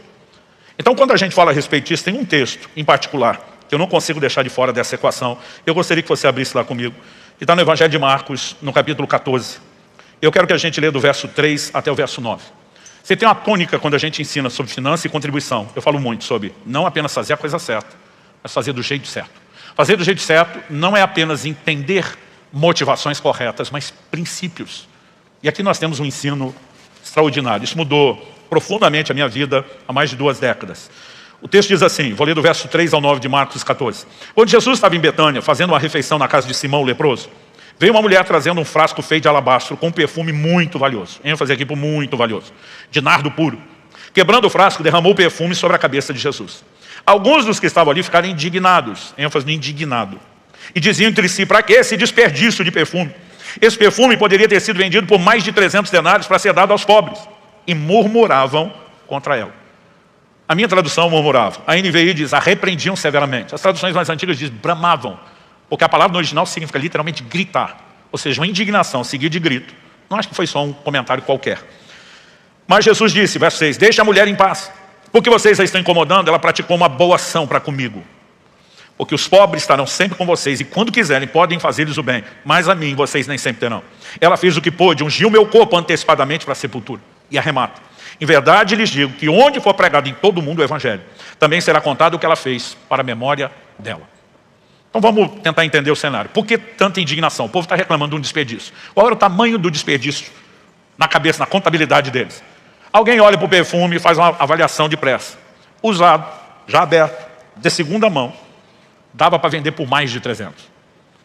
Então quando a gente fala a respeito disso, tem um texto em particular que eu não consigo deixar de fora dessa equação. Eu gostaria que você abrisse lá comigo. Que está no Evangelho de Marcos, no capítulo 14. Eu quero que a gente lê do verso 3 até o verso 9. Você tem uma tônica quando a gente ensina sobre finança e contribuição. Eu falo muito sobre não apenas fazer a coisa certa, mas fazer do jeito certo. Fazer do jeito certo não é apenas entender motivações corretas, mas princípios. E aqui nós temos um ensino extraordinário. Isso mudou profundamente a minha vida há mais de 2 décadas. O texto diz assim, vou ler do verso 3 ao 9 de Marcos 14. Quando Jesus estava em Betânia, fazendo uma refeição na casa de Simão o leproso, veio uma mulher trazendo um frasco feito de alabastro com um perfume muito valioso. ênfase aqui por muito valioso. De nardo puro. Quebrando o frasco, derramou o perfume sobre a cabeça de Jesus. Alguns dos que estavam ali ficaram indignados. ênfase no indignado. E diziam entre si, para que esse desperdício de perfume? Esse perfume poderia ter sido vendido por mais de 300 denários para ser dado aos pobres. E murmuravam contra ela. A minha tradução murmurava. A NVI diz, a repreendiam severamente. As traduções mais antigas dizem, bramavam. Porque a palavra no original significa literalmente gritar. Ou seja, uma indignação seguida de grito. Não acho que foi só um comentário qualquer. Mas Jesus disse, verso 6, deixa a mulher em paz. Porque vocês a estão incomodando, ela praticou uma boa ação para comigo. Porque os pobres estarão sempre com vocês e quando quiserem podem fazer-lhes o bem. Mas a mim vocês nem sempre terão. Ela fez o que pôde, ungiu meu corpo antecipadamente para a sepultura. E arremata. Em verdade lhes digo que onde for pregado em todo o mundo o evangelho, também será contado o que ela fez para a memória dela. Então vamos tentar entender o cenário. Por que tanta indignação? O povo está reclamando de um desperdício. Qual era o tamanho do desperdício na cabeça, na contabilidade deles? Alguém olha para o perfume e faz uma avaliação de preço. Usado, já aberto, de segunda mão, dava para vender por mais de 300.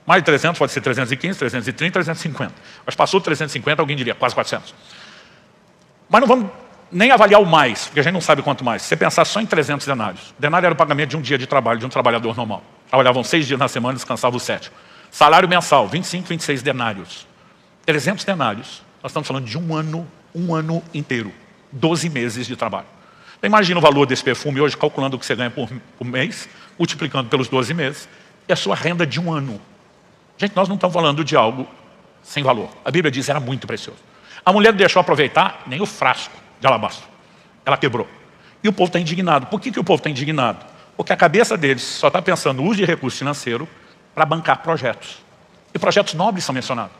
Mais de 300 pode ser 315, 330, 350. Mas passou de 350, alguém diria quase 400. Mas não vamos nem avaliar o mais, porque a gente não sabe quanto mais. Se você pensar só em 300 denários. Denário era o pagamento de um dia de trabalho de um trabalhador normal. Trabalhavam 6 dias na semana e descansavam o 7º. Salário mensal, 25, 26 denários. 300 denários. Nós estamos falando de um ano inteiro. 12 meses de trabalho. Então, imagina o valor desse perfume hoje, calculando o que você ganha por mês, multiplicando pelos 12 meses, e a sua renda de um ano. Gente, nós não estamos falando de algo sem valor. A Bíblia diz que era muito precioso. A mulher não deixou aproveitar nem o frasco de alabastro. Ela quebrou. E o povo está indignado. Por que o povo está indignado? Porque a cabeça deles só está pensando no uso de recurso financeiro para bancar projetos. E projetos nobres são mencionados.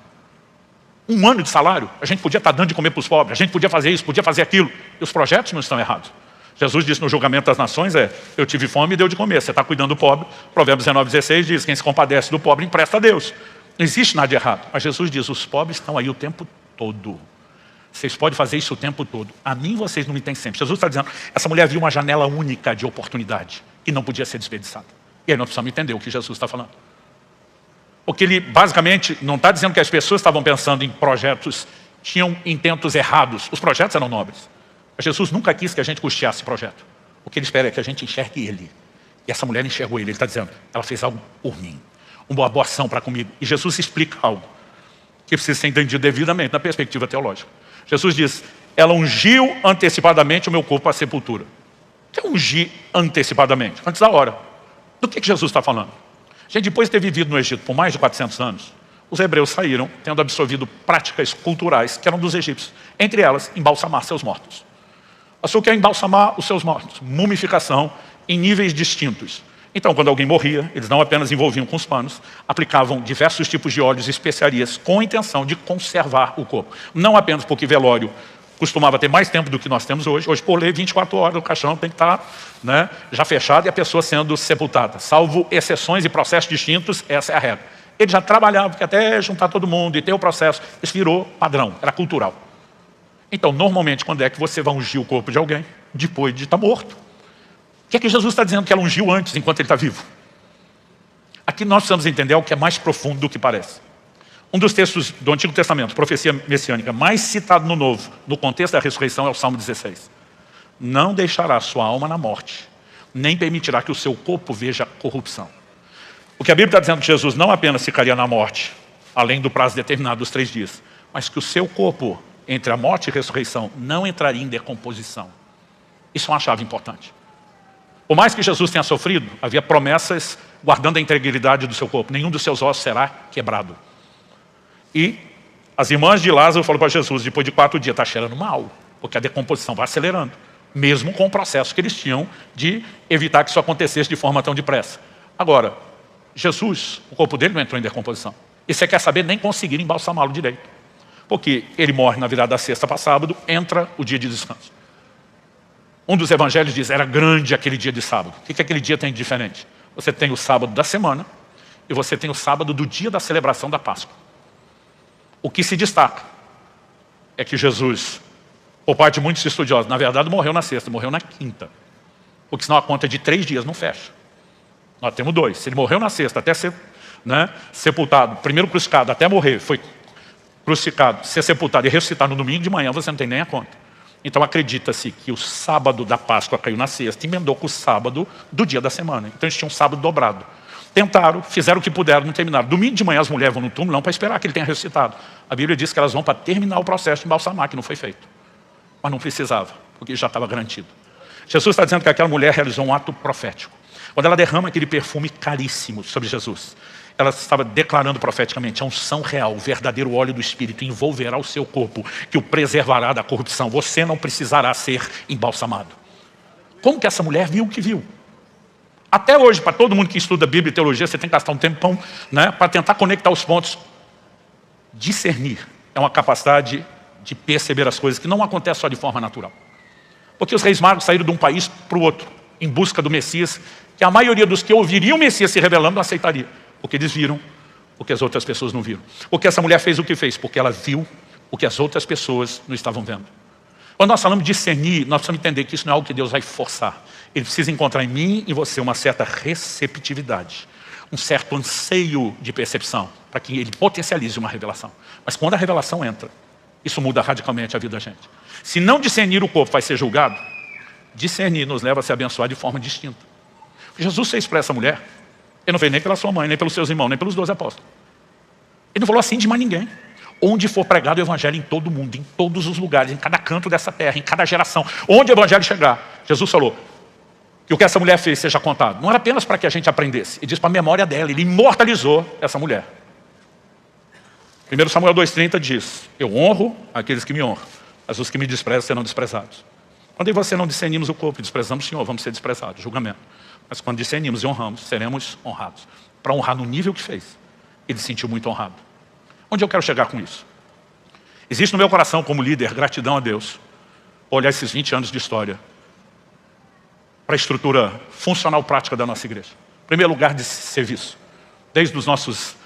Um ano de salário, a gente podia estar dando de comer para os pobres, a gente podia fazer isso, podia fazer aquilo. E os projetos não estão errados. Jesus disse no julgamento das nações, eu tive fome e deu de comer. Você está cuidando do pobre. Provérbios 19:16 diz, quem se compadece do pobre empresta a Deus. Não existe nada de errado. Mas Jesus diz, os pobres estão aí o tempo todo. Vocês podem fazer isso o tempo todo. A mim vocês não me têm sempre. Jesus está dizendo, essa mulher viu uma janela única de oportunidade que não podia ser desperdiçada. E aí nós precisamos entender o que Jesus está falando. Porque ele basicamente não está dizendo que as pessoas estavam pensando em projetos, tinham intentos errados. Os projetos eram nobres. Mas Jesus nunca quis que a gente custeasse provjeto. O que ele espera é que a gente enxergue ele. E essa mulher enxergou ele. Ele está dizendo, ela fez algo por mim. Uma boa ação para comigo. E Jesus explica algo que precisa ser entendido devidamente na perspectiva teológica. Jesus diz, ela ungiu antecipadamente o meu corpo para a sepultura. O que é ungir antecipadamente? Antes da hora. Do que Jesus está falando? Gente, depois de ter vivido no Egito por mais de 400 anos, os hebreus saíram tendo absorvido práticas culturais que eram dos egípcios. Entre elas, embalsamar seus mortos. O que é embalsamar os seus mortos? Mumificação em níveis distintos. Então, quando alguém morria, eles não apenas envolviam com os panos, aplicavam diversos tipos de óleos e especiarias com a intenção de conservar o corpo. Não apenas porque velório costumava ter mais tempo do que nós temos hoje. Hoje, por lei, 24 horas o caixão tem que estar já fechado e a pessoa sendo sepultada. Salvo exceções e processos distintos, essa é a regra. Ele já trabalhava, porque até juntar todo mundo e ter o processo, isso virou padrão, era cultural. Então, normalmente, quando é que você vai ungir o corpo de alguém? Depois de estar morto. O que é que Jesus está dizendo que ela ungiu antes, enquanto ele está vivo? Aqui nós precisamos entender o que é mais profundo do que parece. Um dos textos do Antigo Testamento, profecia messiânica, mais citado no Novo, no contexto da ressurreição, é o Salmo 16. Não deixará sua alma na morte, nem permitirá que o seu corpo veja corrupção. O que a Bíblia está dizendo que Jesus não apenas ficaria na morte, além do prazo determinado dos 3 dias, mas que o seu corpo, entre a morte e a ressurreição, não entraria em decomposição. Isso é uma chave importante. Por mais que Jesus tenha sofrido, havia promessas guardando a integridade do seu corpo. Nenhum dos seus ossos será quebrado. E as irmãs de Lázaro falaram para Jesus, depois de 4 dias, está cheirando mal, porque a decomposição vai acelerando. Mesmo com o processo que eles tinham de evitar que isso acontecesse de forma tão depressa. Agora, Jesus, o corpo dele não entrou em decomposição. E você quer saber, nem conseguiram embalsamá-lo direito. Porque ele morre na virada da sexta para sábado, entra o dia de descanso. Um dos evangelhos diz, era grande aquele dia de sábado. O que aquele dia tem de diferente? Você tem o sábado da semana e você tem o sábado do dia da celebração da Páscoa. O que se destaca é que Jesus, por parte de muitos estudiosos, na verdade morreu na sexta, morreu na quinta. Porque senão a conta de 3 dias não fecha. Nós temos 2. Se ele morreu na sexta até ser sepultado, primeiro crucificado até morrer, foi crucificado, ser sepultado e ressuscitar no domingo de manhã, você não tem nem a conta. Então acredita-se que o sábado da Páscoa caiu na sexta e emendou com o sábado do dia da semana. Então eles tinham um sábado dobrado. Tentaram, fizeram o que puderam, não terminaram. Domingo de manhã as mulheres vão no túmulo não para esperar que ele tenha ressuscitado. A Bíblia diz que elas vão para terminar o processo de embalsamar, que não foi feito. Mas não precisava, porque já estava garantido. Jesus está dizendo que aquela mulher realizou um ato profético. Quando ela derrama aquele perfume caríssimo sobre Jesus, ela estava declarando profeticamente: a unção real, o verdadeiro óleo do Espírito envolverá o seu corpo, que o preservará da corrupção. Você não precisará ser embalsamado. Como que essa mulher viu o que viu? Até hoje, para todo mundo que estuda Bíblia e teologia, você tem que gastar um tempão, né, para tentar conectar os pontos. Discernir é uma capacidade de perceber as coisas que não acontece só de forma natural. Porque os reis magos saíram de um país para o outro, em busca do Messias, que a maioria dos que ouviriam o Messias se revelando não aceitaria. Porque eles viram o que as outras pessoas não viram. Porque essa mulher fez o que fez? Porque ela viu o que as outras pessoas não estavam vendo. Quando nós falamos de discernir, nós precisamos entender que isso não é algo que Deus vai forçar. Ele precisa encontrar em mim e em você uma certa receptividade, um certo anseio de percepção, para que ele potencialize uma revelação. Mas quando a revelação entra, isso muda radicalmente a vida da gente. Se não discernir, o corpo vai ser julgado. Discernir nos leva a se abençoar de forma distinta. Jesus fez para essa mulher. Ele não fez nem pela sua mãe, nem pelos seus irmãos, nem pelos 12 apóstolos. Ele não falou assim de mais ninguém. Onde for pregado o evangelho em todo mundo, em todos os lugares, em cada canto dessa terra, em cada geração, onde o evangelho chegar, Jesus falou que o que essa mulher fez seja contado. Não era apenas para que a gente aprendesse. Ele diz para a memória dela, ele imortalizou essa mulher. 1 Samuel 2,30 diz: eu honro aqueles que me honram, mas os que me desprezam serão desprezados. Quando eu e você não discernimos o corpo e desprezamos o Senhor, vamos ser desprezados, julgamento. Mas quando discernimos e honramos, seremos honrados. Para honrar no nível que fez, ele se sentiu muito honrado. Onde eu quero chegar com isso? Existe no meu coração, como líder, gratidão a Deus, olhar esses 20 anos de história para a estrutura funcional prática da nossa igreja. Em primeiro lugar, de serviço. Desde os nossos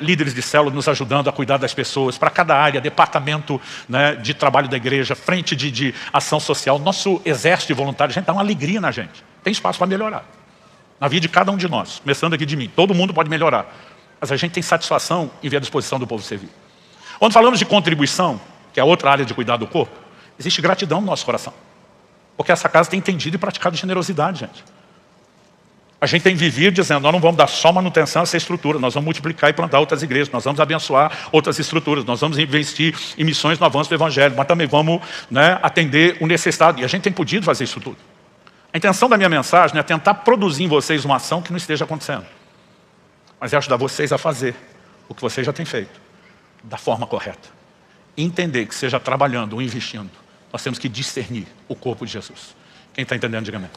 líderes de célula nos ajudando a cuidar das pessoas, para cada área, departamento de trabalho da igreja, frente de ação social, nosso exército de voluntários, gente, dá uma alegria na gente. Tem espaço para melhorar. Na vida de cada um de nós, começando aqui de mim. Todo mundo pode melhorar. Mas a gente tem satisfação em ver a disposição do povo servir. Quando falamos de contribuição, que é outra área de cuidar do corpo, existe gratidão no nosso coração. Porque essa casa tem entendido e praticado generosidade, gente. A gente tem vivido dizendo: nós não vamos dar só manutenção a essa estrutura, nós vamos multiplicar e plantar outras igrejas, nós vamos abençoar outras estruturas, nós vamos investir em missões no avanço do evangelho, mas também vamos atender o necessitado. E a gente tem podido fazer isso tudo. A intenção da minha mensagem é tentar produzir em vocês uma ação que não esteja acontecendo. Mas é ajudar vocês a fazer o que vocês já têm feito, da forma correta. E entender que seja trabalhando ou investindo, nós temos que discernir o corpo de Jesus. Quem está entendendo, diga amém.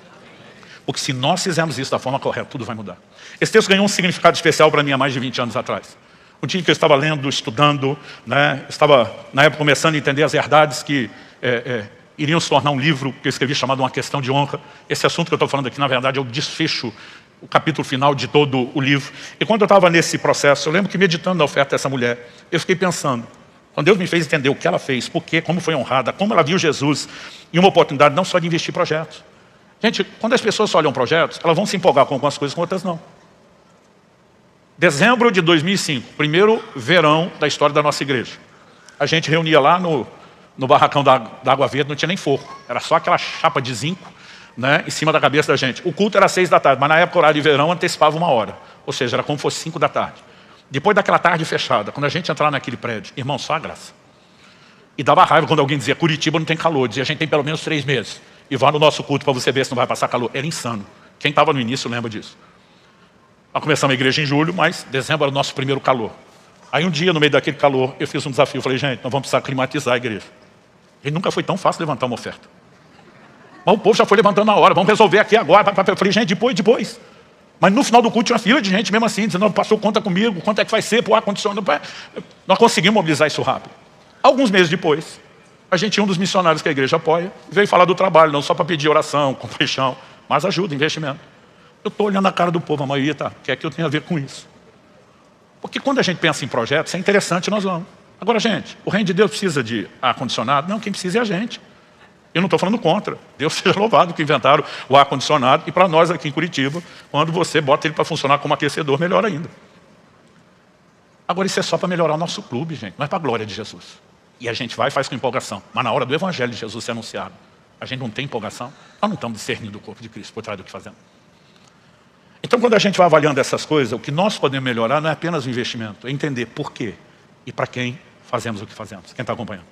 Porque se nós fizermos isso da forma correta, tudo vai mudar. Esse texto ganhou um significado especial para mim há mais de 20 anos atrás. Um dia que eu estava lendo, estudando, estava na época começando a entender as verdades que iriam se tornar um livro que eu escrevi chamado Uma Questão de Honra. Esse assunto que eu estou falando aqui, na verdade, é o desfecho, o capítulo final de todo o livro. E quando eu estava nesse processo, eu lembro que meditando na oferta dessa mulher, eu fiquei pensando, quando Deus me fez entender o que ela fez, por quê, como foi honrada, como ela viu Jesus, em uma oportunidade não só de investir em projetos. Gente, quando as pessoas olham projetos, elas vão se empolgar com algumas coisas, com outras não. Dezembro de 2005, primeiro verão da história da nossa igreja. A gente reunia lá no barracão da Água Verde, não tinha nem forro, era só aquela chapa de zinco em cima da cabeça da gente. O culto era 6 da tarde, mas na época o horário de verão antecipava 1 hora, ou seja, era como se fosse 5 da tarde. Depois daquela tarde fechada, quando a gente entrar naquele prédio, irmão, só a graça. E dava raiva quando alguém dizia: Curitiba não tem calor, dizia: a gente tem pelo menos 3 meses. E vá no nosso culto para você ver se não vai passar calor. Era insano. Quem estava no início lembra disso. Nós começamos a igreja em julho, mas dezembro era o nosso primeiro calor. Aí um dia, no meio daquele calor, eu fiz um desafio. Eu falei: gente, nós vamos precisar climatizar a igreja. E nunca foi tão fácil levantar uma oferta. Mas o povo já foi levantando na hora. Vamos resolver aqui agora. Eu falei: gente, depois. Mas no final do culto tinha uma fila de gente mesmo assim, dizendo: pastor, conta comigo, quanto é que vai ser para o ar-condicionado. Nós conseguimos mobilizar isso rápido. Alguns meses depois, a gente tinha um dos missionários que a igreja apoia, veio falar do trabalho, não só para pedir oração, compaixão, mas ajuda, investimento. Eu estou olhando a cara do povo, a maioria o que é que eu tenho a ver com isso? Porque quando a gente pensa em projetos, é interessante, nós vamos. Agora, gente, o reino de Deus precisa de ar-condicionado? Não, quem precisa é a gente. Eu não estou falando contra. Deus seja louvado que inventaram o ar-condicionado. E para nós aqui em Curitiba, quando você bota ele para funcionar como aquecedor, melhor ainda. Agora, isso é só para melhorar o nosso clube, gente. Não é para a glória de Jesus. E a gente vai e faz com empolgação. Mas na hora do evangelho de Jesus ser anunciado, a gente não tem empolgação. Nós não estamos discernindo o corpo de Cristo por trás do que fazemos. Então, quando a gente vai avaliando essas coisas, o que nós podemos melhorar não é apenas o investimento, é entender por quê e para quem fazemos o que fazemos. Quem está acompanhando?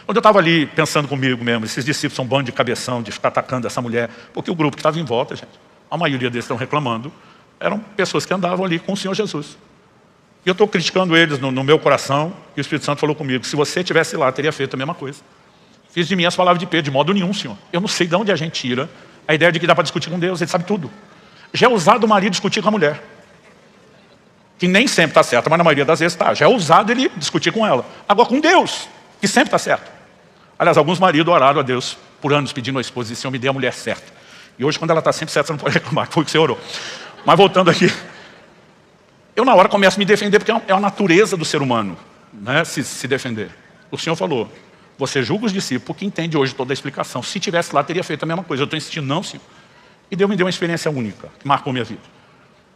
Quando eu estava ali pensando comigo mesmo, esses discípulos são um bando de cabeção, de ficar atacando essa mulher, porque o grupo que estava em volta, gente, a maioria deles estão reclamando, eram pessoas que andavam ali com o Senhor Jesus. E eu estou criticando eles no meu coração, e o Espírito Santo falou comigo, se você estivesse lá, teria feito a mesma coisa. Fiz de mim as palavras de Pedro, de modo nenhum, Senhor. Eu não sei de onde a gente tira a ideia de que dá para discutir com Deus, Ele sabe tudo. Já é ousado o marido discutir com a mulher, que nem sempre está certa, mas na maioria das vezes está. Já é ousado ele discutir com ela. Agora com Deus, que sempre está certo. Aliás, alguns maridos oraram a Deus por anos pedindo a esposa, e Senhor, me dê a mulher certa. E hoje, quando ela está sempre certa, você não pode reclamar, foi o que você orou. Mas voltando aqui, eu na hora começo a me defender, porque é a natureza do ser humano, né, se defender. O Senhor falou, você julga os discípulos, porque entende hoje toda a explicação. Se tivesse lá, teria feito a mesma coisa. Eu estou insistindo, não, Senhor. E Deus me deu uma experiência única, que marcou minha vida.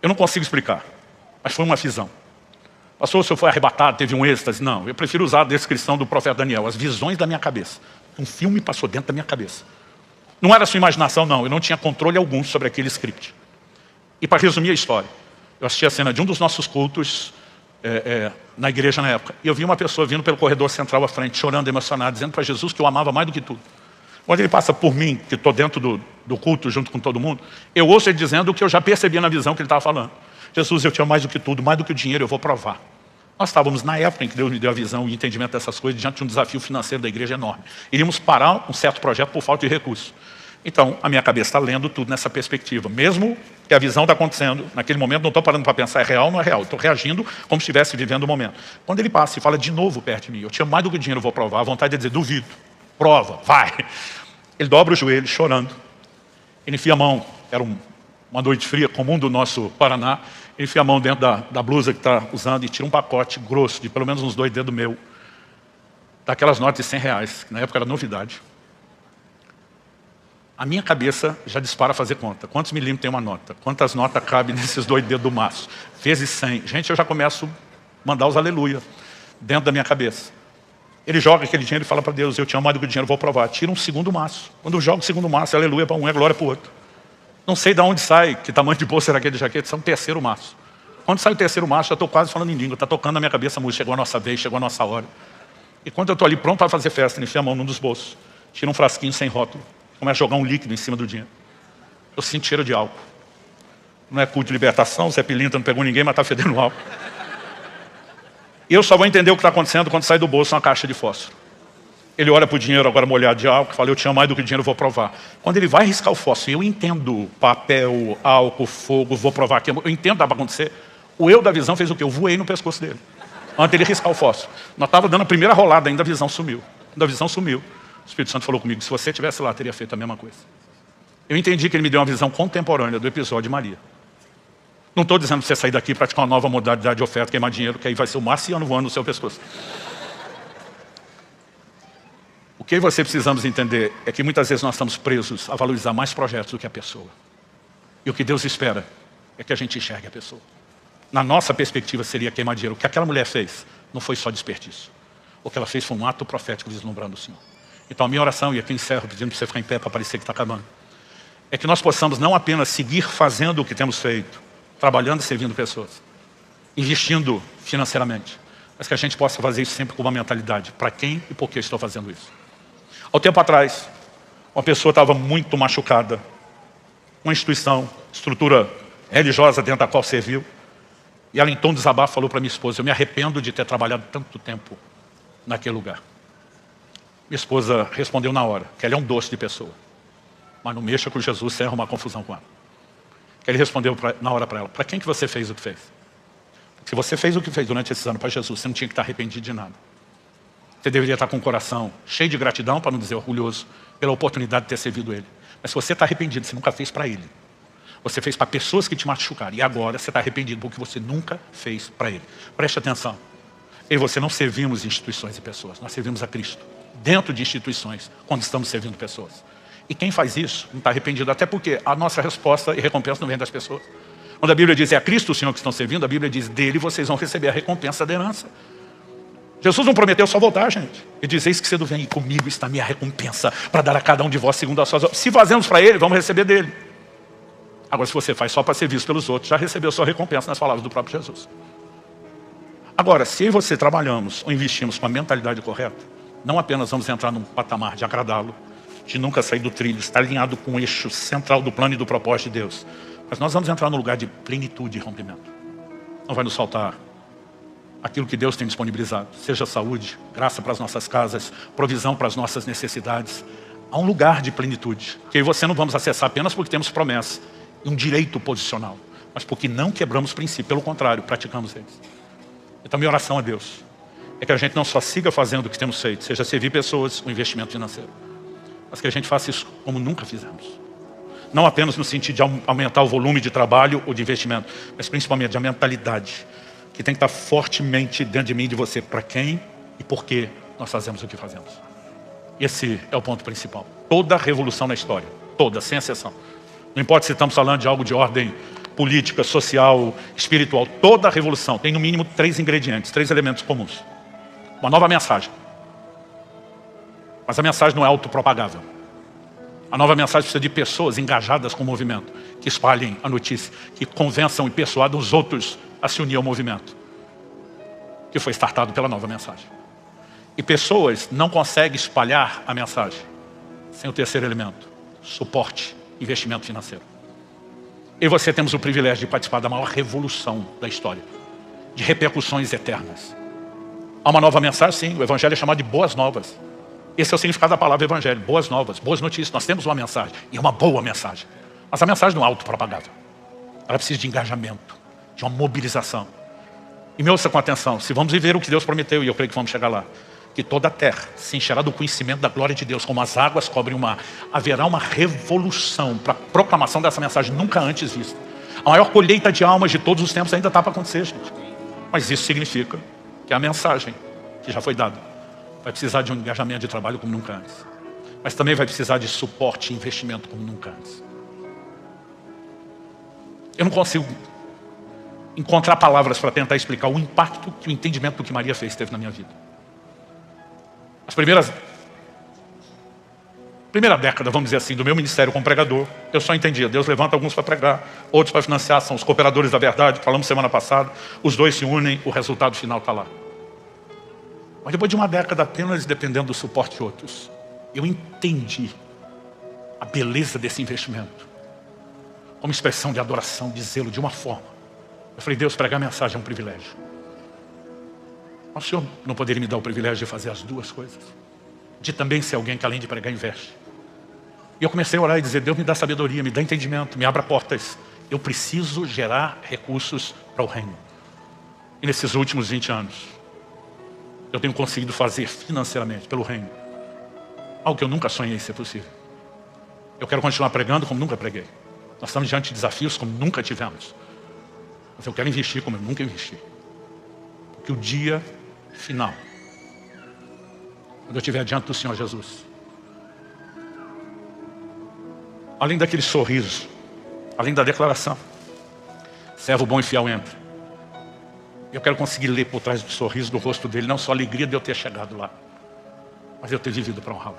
Eu não consigo explicar, mas foi uma visão. Pastor, o senhor foi arrebatado, teve um êxtase? Não, eu prefiro usar a descrição do profeta Daniel, as visões da minha cabeça. Um filme passou dentro da minha cabeça. Não era sua imaginação, não. Eu não tinha controle algum sobre aquele script. E para resumir a história, eu assisti a cena de um dos nossos cultos na igreja na época. E eu vi uma pessoa vindo pelo corredor central à frente, chorando, emocionada, dizendo para Jesus que eu amava mais do que tudo. Quando ele passa por mim, que estou dentro do culto junto com todo mundo, eu ouço ele dizendo o que eu já percebia na visão que ele estava falando. Jesus, eu te amo mais do que tudo, mais do que o dinheiro, eu vou provar. Nós estávamos na época em que Deus me deu a visão e o entendimento dessas coisas, diante de um desafio financeiro da igreja enorme. Iríamos parar um certo projeto por falta de recursos. Então, a minha cabeça está lendo tudo nessa perspectiva. Mesmo que a visão está acontecendo, naquele momento não estou parando para pensar, é real ou não é real. Estou reagindo como se estivesse vivendo o momento. Quando ele passa e fala de novo perto de mim, eu te amo mais do que o dinheiro, eu vou provar. A vontade de dizer, duvido, prova, vai. Ele dobra o joelho, chorando. Ele enfia a mão, era uma noite fria, comum do nosso Paraná. Ele enfia a mão dentro da blusa que está usando e tira um pacote grosso, de pelo menos uns 2 dedos meu, daquelas notas de R$100, que na época era novidade. A minha cabeça já dispara a fazer conta. Quantos milímetros tem uma nota? Quantas notas cabem nesses 2 dedos do maço? Vezes 100. Gente, eu já começo a mandar os aleluia dentro da minha cabeça. Ele joga aquele dinheiro e fala para Deus, eu te amo mais do que o dinheiro, vou provar. Tira um segundo maço. Quando eu jogo o segundo maço, é aleluia para um, é glória para o outro. Não sei de onde sai, que tamanho de bolsa era aquele jaquete, isso é um terceiro maço. Quando sai o terceiro maço, já estou quase falando em língua, está tocando na minha cabeça a música, chegou a nossa vez, chegou a nossa hora. E quando eu estou ali pronto para fazer festa, ele enfia a mão num dos bolsos, tira um frasquinho sem rótulo, começa a jogar um líquido em cima do dinheiro. Eu sinto cheiro de álcool. Não é culto de libertação, Zé Pilintra não pegou ninguém, mas está fedendo álcool. E eu só vou entender o que está acontecendo quando sai do bolso uma caixa de fósforo. Ele olha para o dinheiro agora molhado de álcool e fala, eu te amo mais do que o dinheiro, vou provar. Quando ele vai riscar o fósforo, eu entendo papel, álcool, fogo, vou provar aqui, eu entendo que dá para acontecer. O eu da visão fez o quê? Eu voei no pescoço dele, antes dele riscar o fósforo. Nós estávamos dando a primeira rolada, ainda a visão sumiu. Quando a visão sumiu, o Espírito Santo falou comigo, se você estivesse lá, teria feito a mesma coisa. Eu entendi que ele me deu uma visão contemporânea do episódio de Maria. Não estou dizendo para você sair daqui e praticar uma nova modalidade de oferta, queimar dinheiro, que aí vai ser o marciano voando no seu pescoço. O que você precisamos entender é que muitas vezes nós estamos presos a valorizar mais projetos do que a pessoa. E o que Deus espera é que a gente enxergue a pessoa. Na nossa perspectiva seria queimar dinheiro. O que aquela mulher fez não foi só desperdício. O que ela fez foi um ato profético deslumbrando o Senhor. Então a minha oração, e aqui encerro pedindo para você ficar em pé para parecer que está acabando, é que nós possamos não apenas seguir fazendo o que temos feito, trabalhando e servindo pessoas, investindo financeiramente, mas que a gente possa fazer isso sempre com uma mentalidade. Para quem e por que estou fazendo isso? Há um tempo atrás, uma pessoa estava muito machucada, uma instituição, estrutura religiosa dentro da qual serviu, e ela em tom de desabafo falou para minha esposa, eu me arrependo de ter trabalhado tanto tempo naquele lugar. Minha esposa respondeu na hora, que ela é um doce de pessoa, mas não mexa com Jesus sem arrumar confusão com ela. Ele respondeu na hora para ela, para quem que você fez o que fez? Se você fez o que fez durante esses anos para Jesus, você não tinha que estar arrependido de nada. Você deveria estar com o coração cheio de gratidão, para não dizer orgulhoso, pela oportunidade de ter servido Ele. Mas se você está arrependido, você nunca fez para Ele. Você fez para pessoas que te machucaram. E agora você está arrependido porque você nunca fez para Ele. Preste atenção. Eu e você não servimos instituições e pessoas. Nós servimos a Cristo. Dentro de instituições, quando estamos servindo pessoas. E quem faz isso não está arrependido. Até porque a nossa resposta e recompensa não vem das pessoas. Quando a Bíblia diz, é a Cristo o Senhor que estão servindo, a Bíblia diz, dele vocês vão receber a recompensa da herança. Jesus não prometeu só voltar, gente. Ele diz, eis que cedo vem e comigo está a minha recompensa para dar a cada um de vós segundo as suas obras. Se fazemos para Ele, vamos receber dele. Agora, se você faz só para ser visto pelos outros, já recebeu sua recompensa nas palavras do próprio Jesus. Agora, se eu e você trabalhamos ou investimos com a mentalidade correta, não apenas vamos entrar num patamar de agradá-lo, de nunca sair do trilho, estar alinhado com o eixo central do plano e do propósito de Deus, mas nós vamos entrar num lugar de plenitude e rompimento. Não vai nos faltar aquilo que Deus tem disponibilizado, seja saúde, graça para as nossas casas, provisão para as nossas necessidades. Há um lugar de plenitude, que eu e você não vamos acessar apenas porque temos promessa e um direito posicional, mas porque não quebramos princípio, pelo contrário, praticamos eles. Então minha oração a Deus é que a gente não só siga fazendo o que temos feito, seja servir pessoas, o investimento financeiro, mas que a gente faça isso como nunca fizemos. Não apenas no sentido de aumentar o volume de trabalho ou de investimento, mas principalmente de a mentalidade, que tem que estar fortemente dentro de mim e de você, para quem e por que nós fazemos o que fazemos. Esse é o ponto principal. Toda revolução na história, toda, sem exceção. Não importa se estamos falando de algo de ordem política, social, espiritual, toda revolução tem no mínimo 3 ingredientes, 3 elementos comuns. Uma nova mensagem. Mas a mensagem não é autopropagável. A nova mensagem precisa de pessoas engajadas com o movimento, que espalhem a notícia, que convençam e persuadam os outros a se unir ao movimento, que foi startado pela nova mensagem. E pessoas não conseguem espalhar a mensagem sem o terceiro elemento, suporte, investimento financeiro. Eu e você temos o privilégio de participar da maior revolução da história, de repercussões eternas. Há uma nova mensagem, sim, o Evangelho é chamado de boas novas. Esse é o significado da palavra Evangelho, boas novas, boas notícias. Nós temos uma mensagem, e uma boa mensagem. Mas a mensagem não é autopropagável. Ela precisa de engajamento, de uma mobilização. E me ouça com atenção, se vamos viver o que Deus prometeu, e eu creio que vamos chegar lá, que toda a terra se encherá do conhecimento da glória de Deus, como as águas cobrem o mar, haverá uma revolução para a proclamação dessa mensagem nunca antes vista. A maior colheita de almas de todos os tempos ainda está para acontecer, gente. Mas isso significa que a mensagem que já foi dada vai precisar de um engajamento de trabalho como nunca antes. Mas também vai precisar de suporte e investimento como nunca antes. Eu não consigo encontrar palavras para tentar explicar o impacto que o entendimento do que Maria fez teve na minha vida. As primeira década, vamos dizer assim, do meu ministério como pregador, eu só entendia, Deus levanta alguns para pregar, outros para financiar, são os cooperadores da verdade, falamos semana passada, os dois se unem, o resultado final está lá. Mas depois de uma década apenas dependendo do suporte de outros, eu entendi a beleza desse investimento, como expressão de adoração, de zelo, de uma forma. Eu falei, Deus, pregar a mensagem é um privilégio. Mas o Senhor não poderia me dar o privilégio de fazer as duas coisas? De também ser alguém que além de pregar, investe. E eu comecei a orar e dizer, Deus me dá sabedoria, me dá entendimento, me abra portas. Eu preciso gerar recursos para o reino. E nesses últimos 20 anos, eu tenho conseguido fazer financeiramente pelo reino algo que eu nunca sonhei ser possível. Eu quero continuar pregando como nunca preguei. Nós estamos diante de desafios como nunca tivemos. Mas eu quero investir como eu nunca investi. Porque o dia final, quando eu estiver diante do Senhor Jesus, além daquele sorriso, além da declaração, servo bom e fiel entra. Eu quero conseguir ler por trás do sorriso do rosto dele, não só a alegria de eu ter chegado lá, mas eu ter vivido para honrá-lo.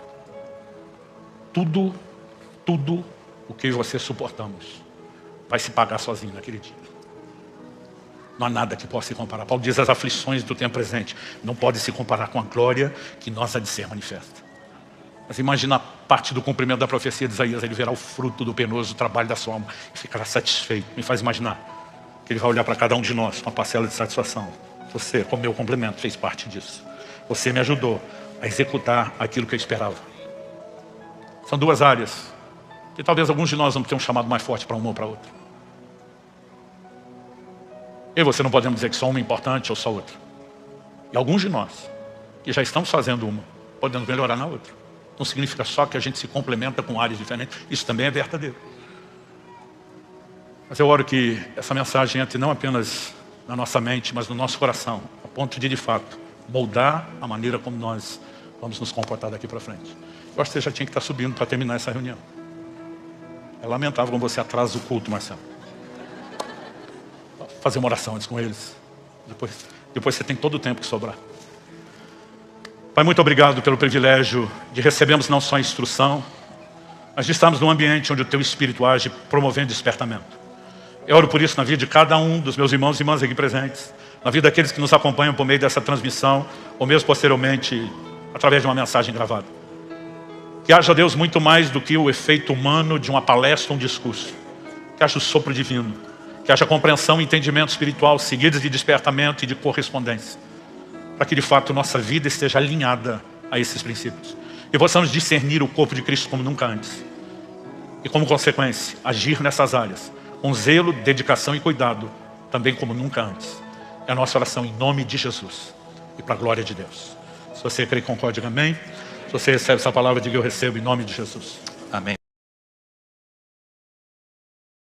Tudo o que eu e você suportamos vai se pagar sozinho naquele dia. Não há nada que possa se comparar. Paulo diz, as aflições do tempo presente não podem se comparar com a glória que nós há de ser manifesta. Mas imagina a parte do cumprimento da profecia de Isaías, ele verá o fruto do penoso trabalho da sua alma e ficará satisfeito. Me faz imaginar que ele vai olhar para cada um de nós com uma parcela de satisfação. Você, como meu complemento, fez parte disso. Você me ajudou a executar aquilo que eu esperava. São duas áreas que talvez alguns de nós vamos ter um chamado mais forte para uma ou para outra. Eu e você não podemos dizer que só uma é importante ou só outra. E alguns de nós, que já estamos fazendo uma, podemos melhorar na outra. Não significa só que a gente se complementa com áreas diferentes. Isso também é verdadeiro. Mas eu oro que essa mensagem entre não apenas na nossa mente, mas no nosso coração, a ponto de fato, moldar a maneira como nós vamos nos comportar daqui para frente. Eu acho que você já tinha que estar subindo para terminar essa reunião. É lamentável quando você atrasa o culto, Marcelo. Fazer uma oração antes com eles. Depois você tem todo o tempo que sobrar. Pai, muito obrigado pelo privilégio de recebermos não só a instrução, mas de estarmos num ambiente onde o Teu Espírito age promovendo despertamento. Eu oro por isso na vida de cada um dos meus irmãos e irmãs aqui presentes, na vida daqueles que nos acompanham por meio dessa transmissão, ou mesmo posteriormente através de uma mensagem gravada. Que haja, Deus, muito mais do que o efeito humano de uma palestra ou um discurso. Que haja o sopro divino. Que haja compreensão e entendimento espiritual seguidos de despertamento e de correspondência. Para que de fato nossa vida esteja alinhada a esses princípios. E possamos discernir o corpo de Cristo como nunca antes. E como consequência, agir nessas áreas. Com zelo, dedicação e cuidado. Também como nunca antes. É a nossa oração em nome de Jesus. E para a glória de Deus. Se você crê, concorde, diga amém. Se você recebe essa palavra, diga eu recebo em nome de Jesus. Amém.